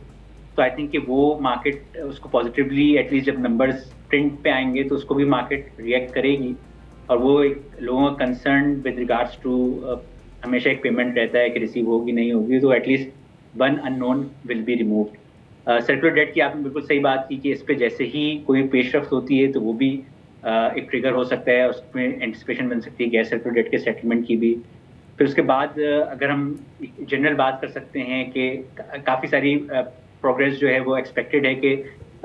तो आई थिंक कि वो मार्केट उसको पॉजिटिवली एटलीस्ट जब नंबर्स प्रिंट पे आएंगे तो उसको भी मार्केट रिएक्ट करेगी। और वो एक लोगों का कंसर्न विद रिगार्ड्स टू हमेशा एक पेमेंट रहता है कि रिसीव होगी नहीं होगी, तो at least one unknown will be removed. Circular debt की आपने बिल्कुल सही बात की कि इस पे जैसे ही कोई पेशरफ्त होती है तो वो भी एक ट्रिगर हो सकता है, उसमें एंटिसिपेशन बन सकती है गैर सर्कुलर डेट के सेटलमेंट की भी। फिर उसके बाद अगर हम जनरल बात कर सकते हैं कि काफ़ी सारी प्रोग्रेस जो है वो एक्सपेक्टेड है कि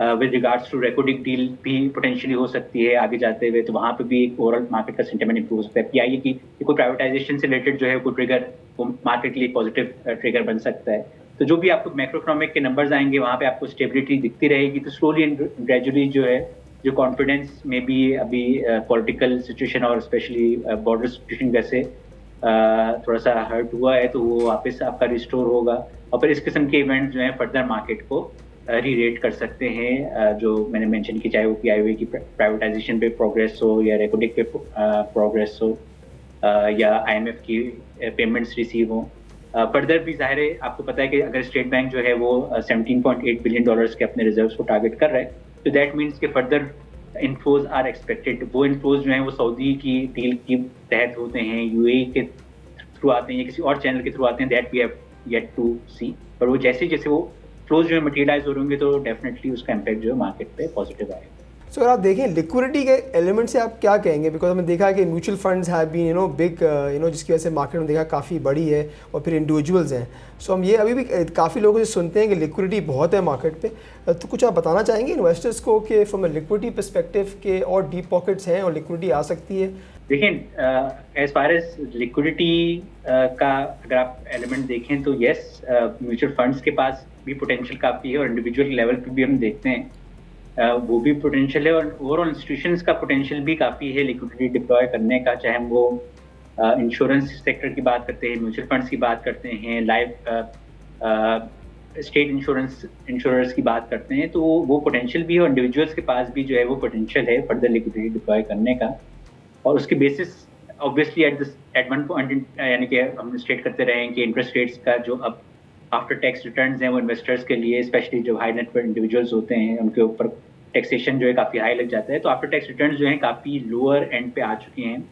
with regards to Reko Diq deal भी पोटेंशियली हो सकती है आगे जाते हुए, तो वहाँ पे भी एक ओवरऑल मार्केट का सेंटिमेंट इंप्रूव हो सकता है। पीआईए की कोई प्राइवेटाइजेशन से रिलेटेड जो है कोई ट्रिगर वो मार्केट के लिए पॉजिटिव ट्रिगर बन सकता है। तो जो भी आपको मैक्रो इकोनॉमिक के नंबर्स आएंगे वहाँ पे आपको स्टेबिलिटी दिखती रहेगी, तो स्लोली एंड ग्रेजुअली जो है जो कॉन्फिडेंस में भी अभी पॉलिटिकल सिचुएशन और स्पेशली बॉर्डर सिचुएशन वैसे थोड़ा सा हर्ट हुआ है तो वो वापस आपका रिस्टोर होगा और फिर इस किस्म के इवेंट जो है फर्दर मार्केट को री-रेट कर सकते हैं। जो मैंने मेंशन की, चाहे वो पीआईओ की प्राइवेटाइजेशन पे प्रोग्रेस हो या रेकोडिक पे प्रोग्रेस हो या आईएमएफ की पेमेंट्स रिसीव हो। फर्दर भी जाहिर है आपको पता है कि अगर स्टेट बैंक जो है वो $17.8 बिलियन के अपने रिजर्व्स को टारगेट कर रहा है, तो दैट मीन्स कि फर्दर इनफ्लोज आर एक्सपेक्टेड। वो इनफ्लोज जो है वो सऊदी की डील के तहत होते हैं, यूएई के थ्रू आते हैं या किसी और चैनल के थ्रू आते हैं, that we have yet to see. पर वो जैसे जैसे वो फ्लोज जो है मटेरियलाइज हो होंगे तो डेफिनेटली उसका इम्पैक्ट जो है मार्केट पे पॉजिटिव आएगा। सो अगर आप देखें लिक्विडिटी के एलिमेंट से आप क्या कहेंगे, बिकॉज हमने देखा कि mutual funds have been big जिसकी वजह से मार्केट में देखा काफ़ी बड़ी है, और फिर इंडिविजुअल्स हैं। सो हम ये अभी भी काफ़ी लोगों से सुनते हैं कि लिक्विडिटी बहुत है मार्केट पे, तो कुछ आप बताना चाहेंगे इन्वेस्टर्स को कि फ्रॉम अ लिक्विडिटी पर्सपेक्टिव के और डीप पॉकेट्स हैं और लिक्विडिटी आ सकती है? देखिए एज फार एज लिक्विडिटी का अगर आप एलिमेंट देखें तो यस, म्यूचुअल फंड्स के पास भी पोटेंशियल काफ़ी है और इंडिविजुअल लेवल पे भी हम देखते हैं वो भी पोटेंशियल है, और ओवरऑल इंस्टीट्यूशंस का पोटेंशियल भी काफ़ी है लिक्विडिटी डिप्लॉय करने का। चाहे हम वो इंश्योरेंस सेक्टर की बात करते हैं, म्यूचुअल फंड्स की बात करते हैं, लाइफ स्टेट इंश्योरेंस की बात करते हैं, तो वो पोटेंशियल भी है और इंडिविजुअल्स के पास भी जो है वो पोटेंशियल है फर्दर लिक्विडिटी डिप्लॉय करने का। और उसके basis obviously at one point यानी कि हम स्टेट करते रहे हैं कि इंटरेस्ट रेट्स का जो अब आफ्टर टैक्स रिटर्न्स हैं वो इन्वेस्टर्स के लिए, स्पेशली जो हाई नेटवर्थ इंडिविजुअल्स होते हैं, उनके ऊपर टैक्सेशन जो है काफ़ी हाई लग जाता है। तो आफ्टर टैक्स रिटर्न्स जो हैं काफ़ी लोअर एंड पे आ चुके हैं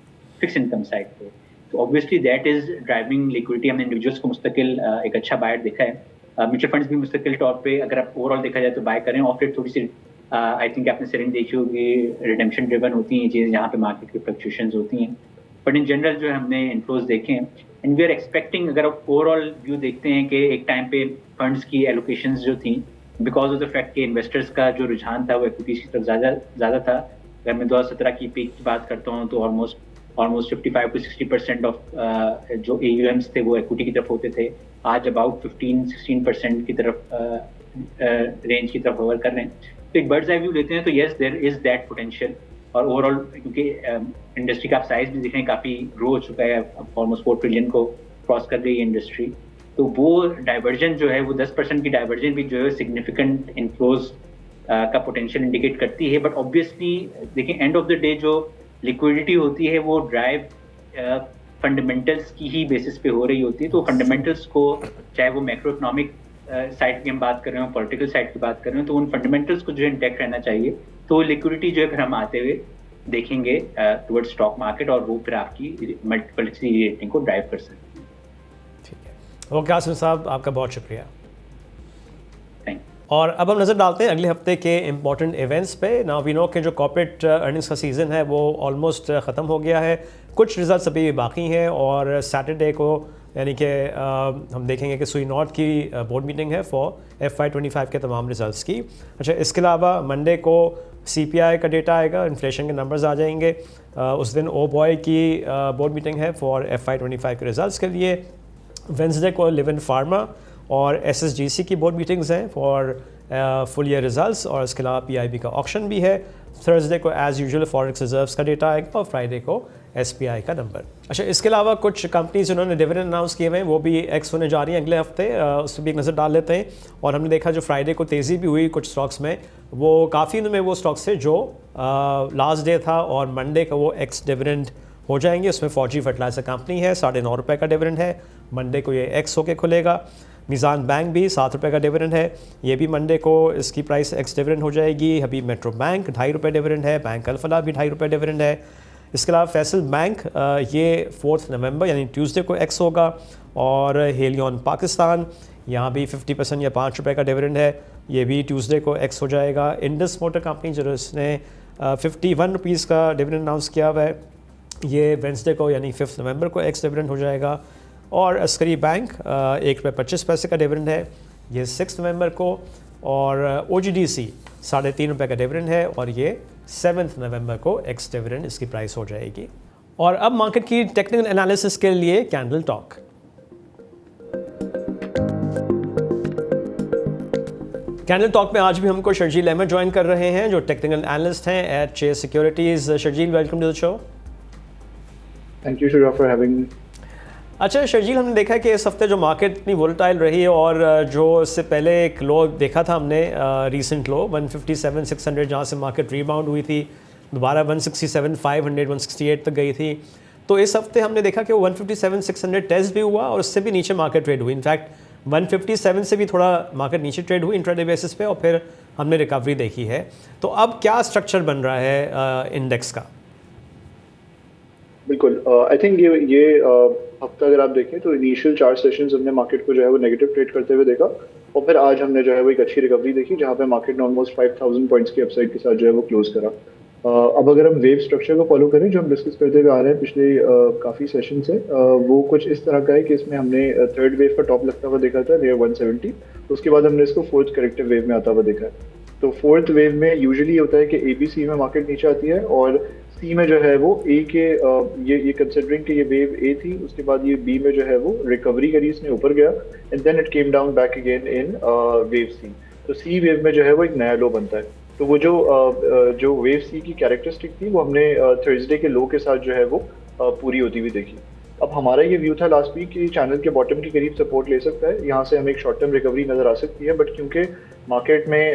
फिक्स इनकम साइड पे, तो obviously that is driving liquidity. हमने इंडिविजुअल्स को मुस्तकिल एक अच्छा बायर देखा है, म्यूचुअल फंड्स भी मुस्तकिल तौर पे अगर आप ओवरऑल देखा जाए तो बाय करें। और फिर थोड़ी सी आई थिंक आपने सेलिंग देखी होगी, रिडेम्पशन ड्रिवन होती हैं चीज़ें, यहाँ पे मार्केट की फ्लक्चुएशंस होती हैं, बट इन जनरल जो है हमने इनफ्लोज देखे हैं एंड वी आर एक्सपेक्टिंग। अगर आप ओवरऑल व्यू देखते हैं कि एक टाइम पे फंड्स की एलोकेशंस जो थी बिकॉज ऑफ द फैक्ट कि इन्वेस्टर्स का जो रुझान था वो इक्विटीज की तरफ ज़्यादा था। अगर मैं 2017 की पीक की बात करता हूँ तो ऑलमोस्ट 55 to 60% ऑफ जो AUMs थे वो इक्विटी की तरफ होते थे, आज अबाउट 15-16% की तरफ रेंज की तरफ होवर कर रहे हैं। तो एक बर्ड्स आई व्यू लेते हैं तो yes there is that potential. और ओवरऑल क्योंकि इंडस्ट्री का साइज भी देखें काफ़ी ग्रो हो चुका है, ऑलमोस्ट 4 ट्रिलियन को क्रॉस कर रही है इंडस्ट्री, तो वो डाइवर्जन जो है वो 10% की डाइवर्जन भी जो है सिग्निफिकेंट इनफ्लोज का पोटेंशियल इंडिकेट करती है। बट ऑब्वियसली देखिए एंड ऑफ द डे जो लिक्विडिटी होती है वो ड्राइव फंडामेंटल्स की ही बेसिस पे हो रही होती है। तो फंडामेंटल्स को चाहे वो मैक्रो इकोनॉमिक साइड की हम बात कर रहे हो, पॉलिटिकल साइड की बात कर रहे हो, तो उन फंडामेंटल्स को जो है इंटैक्ट रहना चाहिए। तो लिक्विडिटी जो है फिर हम आते हुए देखेंगे टुवर्ड स्टॉक मार्केट और वो फिर आपकी मल्टीपल रेटिंग को ड्राइव कर सकती है। ठीक है, ओके आसिम साहब, आपका बहुत शुक्रिया। थैंक। और अब हम नज़र डालते हैं अगले हफ्ते के इम्पॉर्टेंट इवेंट्स पे। नाउ वी नो के जो कॉर्पोरेट अर्निंग्स का सीज़न है वो ऑलमोस्ट ख़त्म हो गया है, कुछ रिजल्ट्स अभी भी बाकी हैं और सैटरडे को यानी कि हम देखेंगे कि सुई नॉर्थ की बोर्ड मीटिंग है फॉर FY25 के तमाम रिजल्ट्स की। अच्छा, इसके अलावा मंडे को CPI का डेटा आएगा, इन्फ्लेशन के नंबर्स आ जाएंगे। उस दिन ओ बॉय की बोर्ड मीटिंग है फॉर FY25 के रिजल्ट्स के लिए। वेंसडे को लिव इन फार्मा और SSGC की बोर्ड मीटिंग्स हैं फॉर फुल ईयर रिजल्ट्स, और इसके अलावा PIB का ऑक्शन भी है। थर्सडे को एज़ यूजुअल फॉरेक्स रिजर्व्स का डेटा आएगा और फ्राइडे को SPI का नंबर। अच्छा, इसके अलावा कुछ कंपनीज जिन्होंने डिविडेंड अनाउंस किए हुए हैं वो भी एक्स होने जा रही हैं अगले हफ्ते, उस पर भी एक नज़र डाल लेते हैं। और हमने देखा जो फ्राइडे को तेज़ी भी हुई कुछ स्टॉक्स में, वो काफ़ी में वो स्टॉक्स थे जो लास्ट डे था और मंडे का वो एक्स डिविडेंड हो जाएंगे। उसमें फौजी फर्टिलाइजर कंपनी है, ₹9.5 का डिविडेंड है, मंडे को ये एक्स होके खुलेगा। मीज़ान बैंक भी 7 रुपये का डिविडेंड है, ये भी मंडे को इसकी प्राइस एक्स डिविडेंड हो जाएगी। अभी मेट्रो बैंक 2.5 रुपये डिविडेंड है, बैंक अल-फलाह भी 2.5 रुपये डिविडेंड है। इसके अलावा फैसल बैंक ये 4 नवंबर यानी ट्यूसडे को एक्स होगा। और हेलियन पाकिस्तान यहाँ भी 50% या 5 रुपये का डिविडेंड है, ये भी ट्यूसडे को एक्स हो जाएगा। इंडस मोटर कंपनी जो इसने 51 रुपीज़ का डिविडेंड अनाउंस किया हुआ है, ये वेंसडे को यानी 5 नवंबर को एक्स डिविडेंड हो जाएगा। और अस्करी बैंक 1.25 रुपये का डिविडेंड है, ये 6 नवंबर को। और OGDC 3.5 रुपये का डिविडेंड है और ये 7 नवंबर को एक्स डिविडेंड इसकी प्राइस हो जाएगी। और अब मार्केट की टेक्निकल एनालिसिस के लिए कैंडल टॉक। कैंडल टॉक में आज भी हमको शर्जील अहमद ज्वाइन कर रहे हैं जो टेक्निकल एनालिस्ट हैं at Chase securities. Sharjeel, welcome to the show. Thank you Shura for having me. अच्छा शर्जील, हमने देखा है कि इस हफ्ते जो मार्केट इतनी वोलेटाइल रही है और जो इससे पहले एक लो देखा था हमने रीसेंट लो 157,600 जहाँ से मार्केट रीबाउंड हुई थी, दोबारा 167,500 168 तक गई थी। तो इस हफ्ते हमने देखा कि वो 157,600 टेस्ट भी हुआ और उससे भी नीचे मार्केट ट्रेड हुई। इनफैक्ट 157 से भी थोड़ा मार्केट नीचे ट्रेड हुई इंट्राडे बेसिस पे और फिर हमने रिकवरी देखी है। तो अब क्या स्ट्रक्चर बन रहा है इंडेक्स का? बिल्कुल, आई थिंक ये हफ्ता अगर आप देखें तो इनिशियल 4 सेशंस हमने मार्केट को जो है वो नेगेटिव ट्रेड करते हुए देखा और फिर आज हमने जो है वो एक अच्छी रिकवरी देखी जहाँ पे मार्केट ने ऑलमोस्ट 5,000 पॉइंट्स की अपसाइड के साथ जो है वो क्लोज करा। अब अगर हम वेव स्ट्रक्चर को फॉलो करें जो हम डिस्कस करते हुए आ रहे हैं पिछले काफ़ी सेशन से, वो कुछ इस तरह का है कि इसमें हमने थर्ड वेव का टॉप लगता हुआ देखा था नियर 170, उसके बाद हमने इसको फोर्थ करेक्टिव वेव में आता हुआ देखा है। तो फोर्थ वेव में यूजुअली होता है कि ABC में मार्केट नीचे आती है और C में जो है वो A के ये कंसिडरिंग कि ये वेव A थी, उसके बाद ये B में जो है वो रिकवरी करी, इसने ऊपर गया and then it came down back again in wave C। तो C वेव में जो है वो एक नया लो बनता है। तो वो जो वेव C की कैरेक्टरिस्टिक थी वो हमने थर्सडे के लो के साथ जो है वो पूरी होती हुई देखी। अब हमारा ये व्यू था लास्ट वीक कि चैनल के बॉटम के करीब सपोर्ट ले सकता है, यहाँ से हमें एक शॉर्ट टर्म रिकवरी नज़र आ सकती है, बट क्योंकि मार्केट में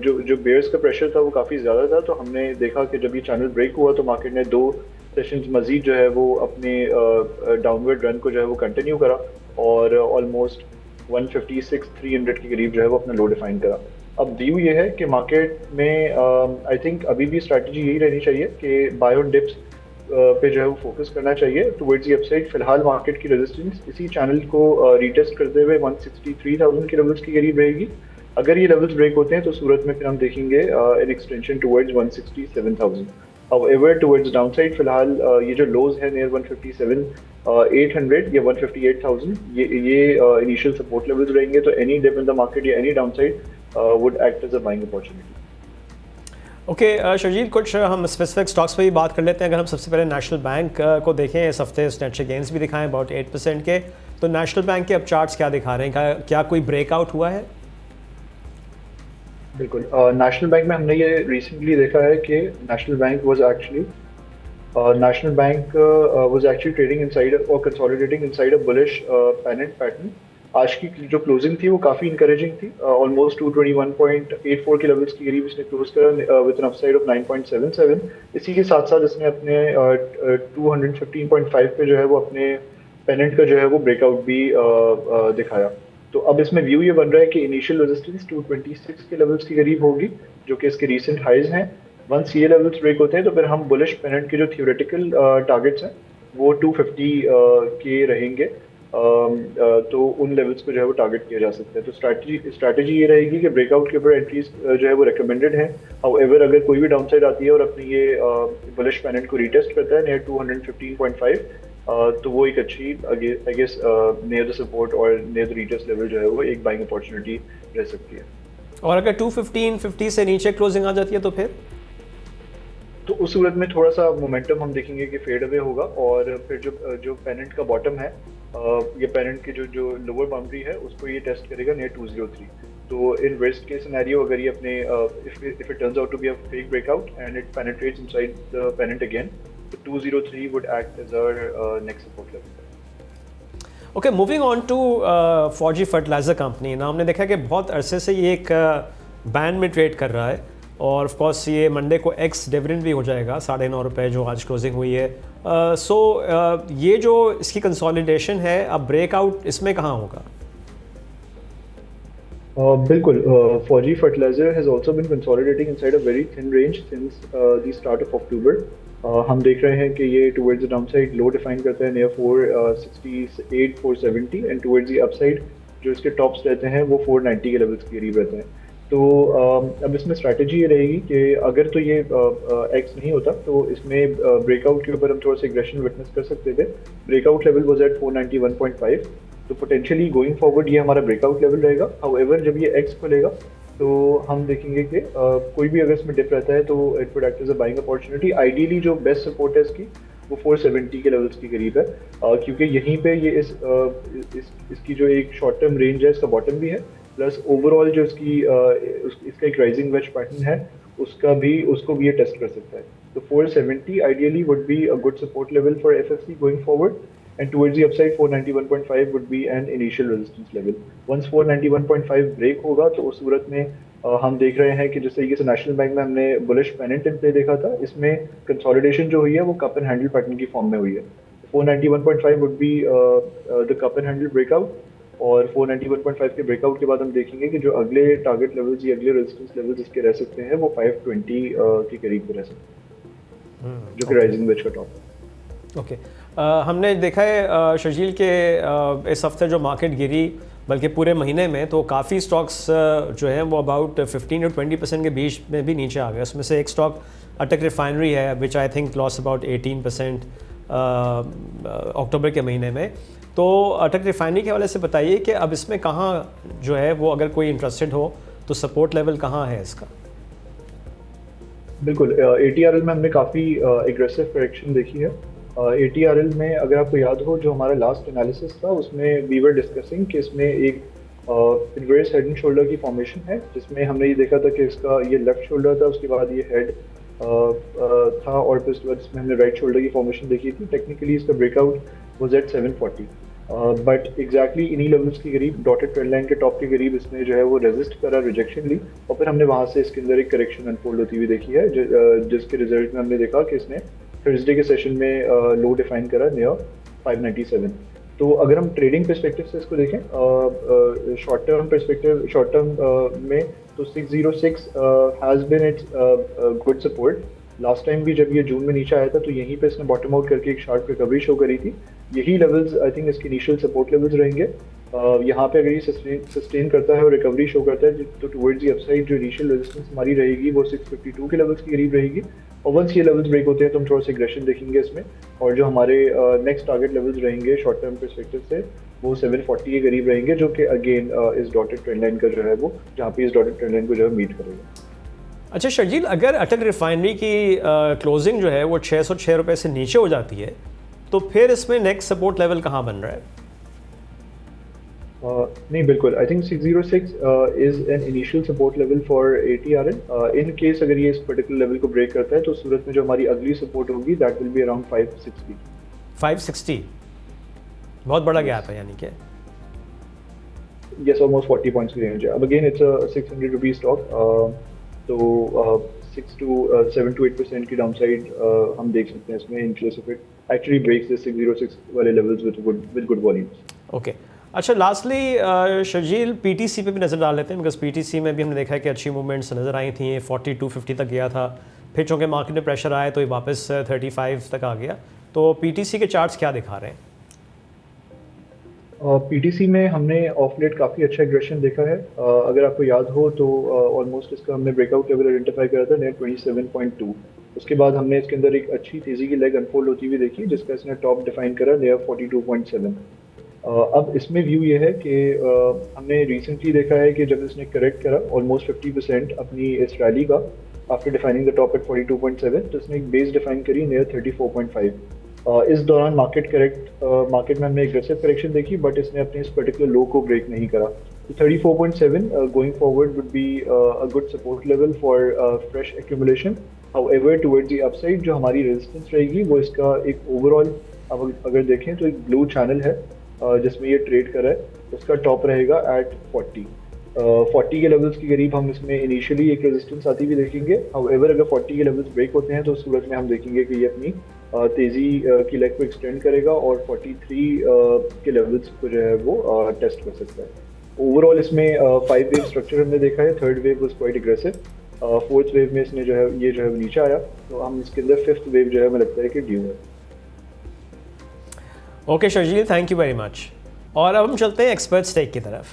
जो बेयर्स का प्रेशर था वो काफ़ी ज़्यादा था, तो हमने देखा कि जब ये चैनल ब्रेक हुआ तो मार्केट ने 2 सेशंस मजीद जो है वो अपने डाउनवर्ड रन को जो है वो कंटिन्यू करा और ऑलमोस्ट 156,300 के करीब जो है वो अपना लो डिफाइन करा। अब व्यू ये है कि मार्केट में आई थिंक अभी भी स्ट्रैटेजी यही रहनी चाहिए कि बाय ऑन डिप्स पे जो है वो फोकस करना चाहिए टुवर्ड्स द अपसाइड। फिलहाल मार्केट की रेजिस्टेंस इसी चैनल को रीटेस्ट करते हुए 163,000 के लेवल्स के करीब रहेगी। अगर ये लेवल्स ब्रेक होते हैं तो सूरत में फिर हम देखेंगे an extension towards 167,000। However towards downside फिलहाल ये जो लोज है नियर 157,800 या 158,000 ये इनिशियल सपोर्ट लेवल्स रहेंगे। तो any dip in the market या any downside would act as a buying opportunity. Okay Sharjeel, कुछ हम स्पेसिफिक स्टॉक्स पे ही बात कर लेते हैं। अगर हम सबसे पहले नेशनल बैंक को देखें, इस हफ्ते उसने अच्छे गेंस भी दिखाए अबाउट 8% के। तो नेशनल बैंक के अब चार्ट्स क्या दिखा रहे हैं, क्या कोई ब्रेकआउट हुआ है? बिल्कुल, नेशनल बैंक में हमने ये रिसेंटली देखा है कि national bank was actually trading inside और consolidating inside a bullish pennant pattern. आज की जो क्लोजिंग थी वो काफ़ी इंकरेजिंग थी, ऑलमोस्ट 221.84 के लेवल्स के करीब इसने क्लोज करा विद एन अपसाइड ऑफ 9.77। इसी के साथ साथ इसने अपने 215.5 पे जो है वो अपने पेनेंट का जो है वो ब्रेकआउट भी दिखाया। तो अब इसमें व्यू ये बन रहा है कि इनिशियल रेजिस्टेंस 226 के लेवल्स के करीब होगी जो कि इसके रीसेंट हाइज हैं। वंस ये लेवल्स ब्रेक होते हैं तो फिर हम बुलिश पेनेंट के जो थियोरेटिकल टारगेट्स हैं वो 250 के रहेंगे, तो उन लेवल्स को जो है वो टारगेट किया जा सकता है। तो स्ट्रैटेजी ये रहेगी कि ब्रेकआउट के ऊपर एंट्रीज जो है वो रिकमेंडेड है। हाउएवर अगर कोई भी डाउनसाइड आती है और अपनी ये बुलिश पेनेंट को रीटेस्ट करता है नियर 215.5, तो वो एक अच्छी I guess near the support और नियर द रीटेस्ट लेवल जो है वो एक बाइंग अपॉर्चुनिटी रह सकती है। और अगर 215.50 से नीचे क्लोजिंग आ जाती है तो उस सूरत में थोड़ा सा मोमेंटम हम देखेंगे कि फेड अवे होगा और फिर जो पेनेंट का बॉटम है ये पेनेंट की जो लोअर बाउंड्री है उसको ये टेस्ट करेगा नियर 203। तो इन वर्स्ट केस सिनेरियो अगर ये अपने if it turns out to be a fake breakout and it penetrates inside the pennant again, तो 203 would act as our next support level. Okay, moving on to Fauji fertilizer company ना, हमने देखा कि बहुत अरसे से ये एक बैंड में ट्रेड कर रहा है और ऑफ कोर्स ये मंडे को एक्स डिविडेंड भी हो जाएगा 9.5 रुपये जो आज क्लोजिंग हुई है। सो ये जो इसकी कंसोलिडेशन है अब ब्रेकआउट इसमें कहाँ होगा? बिल्कुल, Forgy fertilizer has also been consolidating inside a very thin range since the start of October. हम देख रहे हैं कि ये towards the downside low define करता है near 468 470 and towards the upside जो इसके tops रहते हैं वो 490 के levels के करीब रहते हैं. तो अब इसमें स्ट्रैटेजी ये रहेगी कि अगर तो ये एक्स नहीं होता तो इसमें ब्रेकआउट के ऊपर हम थोड़ा सा एग्रेशन विटनेस कर सकते थे. ब्रेकआउट लेवल वाज एट 491.5, तो पोटेंशियली गोइंग फॉरवर्ड ये हमारा ब्रेकआउट लेवल रहेगा. हाउएवर जब ये एक्स खुलेगा तो हम देखेंगे कि कोई भी अगर इसमें डिप रहता है तो it would act as a buying opportunity. Ideally जो बेस्ट सपोर्ट है इसकी वो 470 के लेवल्स के करीब है, क्योंकि यहीं पे ये इसकी जो एक शॉर्ट टर्म रेंज है इसका बॉटम भी है, प्लस ओवरऑल जो इसका एक राइजिंग वेज पैटर्न है उसको भी ये टेस्ट कर सकता है. तो 470 ideally would be a good support level for FFC going forward, and towards the upside 491.5 would be an initial resistance level. Once 491.5 break होगा तो उस सूरत में हम देख रहे हैं कि जिस तरीके से नेशनल बैंक में हमने बुलिश पेनेंट इन प्ले देखा था, इसमें कंसोलिडेशन जो हुई है वो कप एंड हैंडल पैटर्न की फॉर्म में हुई है. 491.5 would be the cup and handle breakout, और 491.5 के ब्रेकआउट के बाद हम देखेंगे कि जो अगले टारगेट लेवल्स या अगले रेजिस्टेंस लेवल्स इसके रह सकते हैं वो 520 के करीब रह सकते हैं, जो कि राइजिंग वेज का टॉप है. ओके हमने देखा है शर्जील के इस हफ्ते जो मार्केट गिरी बल्कि पूरे महीने में, तो काफ़ी स्टॉक्स जो हैं वो अबाउट 15 और 20% के बीच में भी नीचे आ गए. उसमें से एक स्टॉक अटक रिफाइनरी है विच आई थिंक लॉस अबाउट 18% अक्टूबर के महीने में. तो अटक रिफाइनरी के हवाले से बताइए कि अब इसमें कहाँ जो है वो अगर कोई इंटरेस्टेड हो तो सपोर्ट लेवल कहाँ है इसका? बिल्कुल, ATRL में हमने काफ़ी एग्रेसिव करेक्शन देखी है. ATRL में अगर आपको याद हो जो हमारा लास्ट एनालिसिस था उसमें वी वर डिस्कसिंग कि इसमें एक इन्वर्स हेड एंड शोल्डर की फॉर्मेशन है, जिसमें हमने ये देखा था कि इसका ये लेफ्ट शोल्डर था, उसके बाद ये हेड था, और फिर उसके बाद इसमें हमने राइट शोल्डर की फॉर्मेशन देखी थी. टेक्निकली इसका breakout was at 740, but exactly इन्हीं लेवल्स के करीब डॉटेड ट्रेंड लाइन के टॉप के करीब इसने जो है वो रेजिस्ट करा, रिजेक्शन ली, और फिर हमने वहाँ से इसके अंदर एक करेक्शन अनफोल्ड होती हुई देखी है, जिसके रिजल्ट में हमने देखा कि इसने थर्सडे के सेशन में लो डिफाइन करा नियर 597. तो अगर हम ट्रेडिंग पर्सपेक्टिव से इसको देखें, शॉर्ट टर्म में तो 606 has been its good support. Last time भी जब ये जून में नीचे आया था तो यहीं पे इसने बॉटम आउट करके एक शार्प रिकवरी शो करी थी. यही लेवल्स आई थिंक इसके इनिशियल सपोर्ट लेवल्स रहेंगे. यहाँ पे अगर ये सस्टेन करता है और रिकवरी शो करता है तो टुवर्ड्स दी अपसाइड जो इनिशियल रेजिस्टेंस हमारी रहेगी वो 652 के लेवल्स के करीब रहेगी. और वंस ये लेवल्स ब्रेक होते हैं तो हम थोड़ा सा एग्रेशन देखेंगे इसमें, और जो हमारे नेक्स्ट टारगेट लेवल्स रहेंगे शॉर्ट टर्म पर्सपेक्टिव से वो 740 के करीब रहेंगे, जो कि अगेन इस डॉटेड ट्रेंड लाइन का जो है वो जहाँ पे इस डॉटेड ट्रेंड लाइन को जो है मीट करेगा. अच्छा शर्जील, अगर अटक रिफाइनरी की क्लोजिंग जो है वो 606 रुपये से नीचे हो जाती है तो फिर इसमें नेक्स्ट सपोर्ट लेवल कहाँ बन रहा है? नहीं, बिल्कुल, I think 606 is an initial support level for ATRL. In case अगर ये इस पर्टिकुलर लेवल को ब्रेक करता है तो सूरत में जो हमारी अगली सपोर्ट होगी दैट विल बी अराउंड 560. 560 बहुत बड़ा गैप है यानी कि? Yes, almost 40 points की रेंज है. अब again it's a 600 rupees stock, तो 7 to 8% की डाउनसाइड हम देख सकते हैं इसमें in case if it actually breaks the 606 वाले levels with good volumes. Okay अच्छा, लास्टली शर्जील PTC पे भी नज़र डाल लेते हैं, बिकॉज PTC में भी हमने देखा है कि अच्छी मूवमेंट्स नज़र आई थी. 4250 तक गया था, फिर चूँकि मार्केट में प्रेशर आया तो ये वापस 35 तक आ गया. तो PTC के चार्ट्स क्या दिखा रहे हैं? PTC में हमने ऑफ लेट काफ़ी अच्छा एग्रेशन देखा है. अगर आपको याद हो तो ऑलमोस्ट इसका हमने ब्रेकआउट लेवल आइडेंटिफाई करा था नियर 27.2. उसके बाद हमने इसके अंदर एक अच्छी तेज़ी की लेग अनफोल्ड होती हुई देखी, जिसका इसने टॉप डिफाइन करा नियर 42.7. अब इसमें व्यू ये है कि हमने रिसेंटली देखा है कि जब इसने करेक्ट करा ऑलमोस्ट 50% अपनी इस रैली का after defining the top at 42.7, तो इसने एक बेस डिफाइन करी नियर 34.5. इस दौरान मार्केट में हमने एग्रेसिव करेक्शन देखी, बट इसने अपने इस पर्टिकुलर लो को ब्रेक नहीं करा. तो 34.7 going forward would be a good support level for fresh accumulation. However towards the upside जो हमारी रेजिस्टेंस रहेगी वो इसका एक ओवरऑल अगर देखें तो एक ब्लू चैनल है जिसमें ये ट्रेड कर रहा है, उसका टॉप रहेगा एट 40 के लेवल्स के करीब हम इसमें इनिशियली एक रेजिस्टेंस आती हुई देखेंगे. हाउएवर अगर 40 के लेवल्स ब्रेक होते हैं तो उस सूरत में हम देखेंगे कि ये अपनी तेज़ी की लेग को एक्सटेंड करेगा और 43 के लेवल्स को जो है वो टेस्ट कर सकता है. ओवरऑल इसमें 5 वेव स्ट्रक्चर हमने देखा है। Third wave was quite aggressive, fourth wave में इसने जो है ये जो है वो नीचे आया, तो हम इसके अंदर फिफ्थ वेव जो है हमें लगता है कि ड्यू है। Okay Sharjeel, thank you very much. और अब हम चलते हैं एक्सपर्ट टेक की तरफ।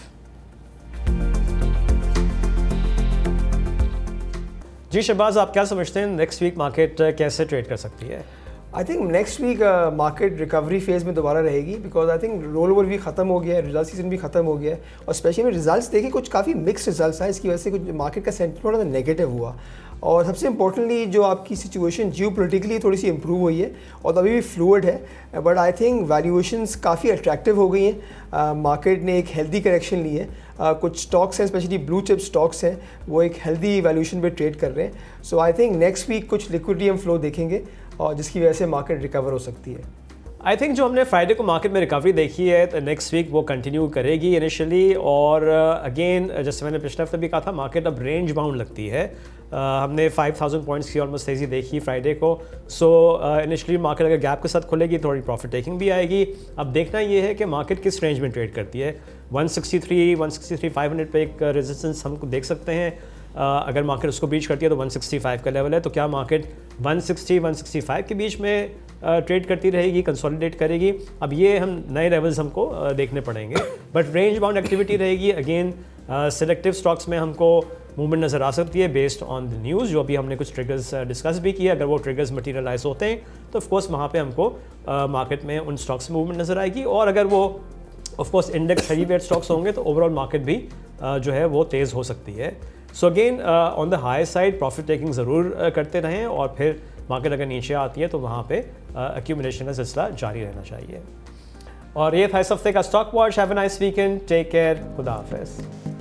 जी शहबाज, आप क्या समझते हैं नेक्स्ट वीक मार्केट कैसे ट्रेड कर सकती है? I think next week market recovery phase में दोबारा रहेगी, because I think roll over भी खत्म हो गया है, रिजल्ट सीजन भी खत्म हो गया है, और स्पेशली रिजल्ट्स देखे कुछ काफ़ी मिक्स रिजल्ट्स आए, इसकी वजह से कुछ मार्केट का सेंटिमेंट थोड़ा सा नेगेटिव हुआ। और सबसे इंपॉर्टेंटली जो आपकी सिचुएशन जियोपॉलिटिकली थोड़ी सी इंप्रूव हुई है और अभी भी फ्लूइड है, बट आई थिंक वैल्यूएशंस काफ़ी अट्रैक्टिव हो गई हैं। मार्केट ने एक हेल्दी करेक्शन ली है, कुछ स्टॉक्स हैं स्पेशली ब्लू चिप स्टॉक्स हैं वो एक हेल्दी वैल्यूएशन पे ट्रेड कर रहे हैं। सो आई थिंक नेक्स्ट वीक कुछ लिक्विडिटी हम फ्लो देखेंगे और जिसकी वजह से मार्केट रिकवर हो सकती है। आई थिंक जो हमने फ्राइडे को मार्केट में रिकवरी देखी है तो नेक्स्ट वीक वो कंटिन्यू करेगी इनिशियली, और अगेन जैसे मैंने पिछले हफ्ते भी कहा था मार्केट अब रेंज बाउंड लगती है। हमने 5000 पॉइंट्स की ऑलमोस्ट तेज़ी देखी फ्राइडे को। सो इनिशियली मार्केट अगर गैप के साथ खुलेगी थोड़ी प्रॉफिट टेकिंग भी आएगी। अब देखना ये है कि मार्केट किस रेंज में ट्रेड करती है। 163, 500 पे एक रेजिस्टेंस हमको देख सकते हैं। अगर मार्केट उसको ब्रीच करती है तो 165 का लेवल है, तो क्या मार्केट 160-165 के बीच में ट्रेड करती रहेगी, कंसोलिडेट करेगी? अब ये हम नए लेवल्स हमको देखने पड़ेंगे, बट रेंज बाउंड एक्टिविटी रहेगी। अगेन सिलेक्टिव स्टॉक्स में हमको मूवमेंट नज़र आ सकती है बेस्ड ऑन द न्यूज़, जो अभी हमने कुछ ट्रिगर्स डिस्कस भी किए। अगर वो ट्रिगर्स मटीरियलाइज होते हैं तो ऑफकोर्स वहाँ पे हमको मार्केट में उन स्टॉक्स में मूवमेंट नज़र आएगी, और अगर वो of course index heavy weight stocks होंगे तो ओवरऑल मार्केट भी जो है वो तेज़ हो सकती है। So again on the high side profit taking ज़रूर करते रहें, और फिर मार्केट अगर नीचे आती है तो वहाँ पे एक्यूमुलेशन का सिलसिला जारी रहना चाहिए। और ये था इस हफ्ते का stock watch. Have a nice weekend, take care, खुदा हाफिज़।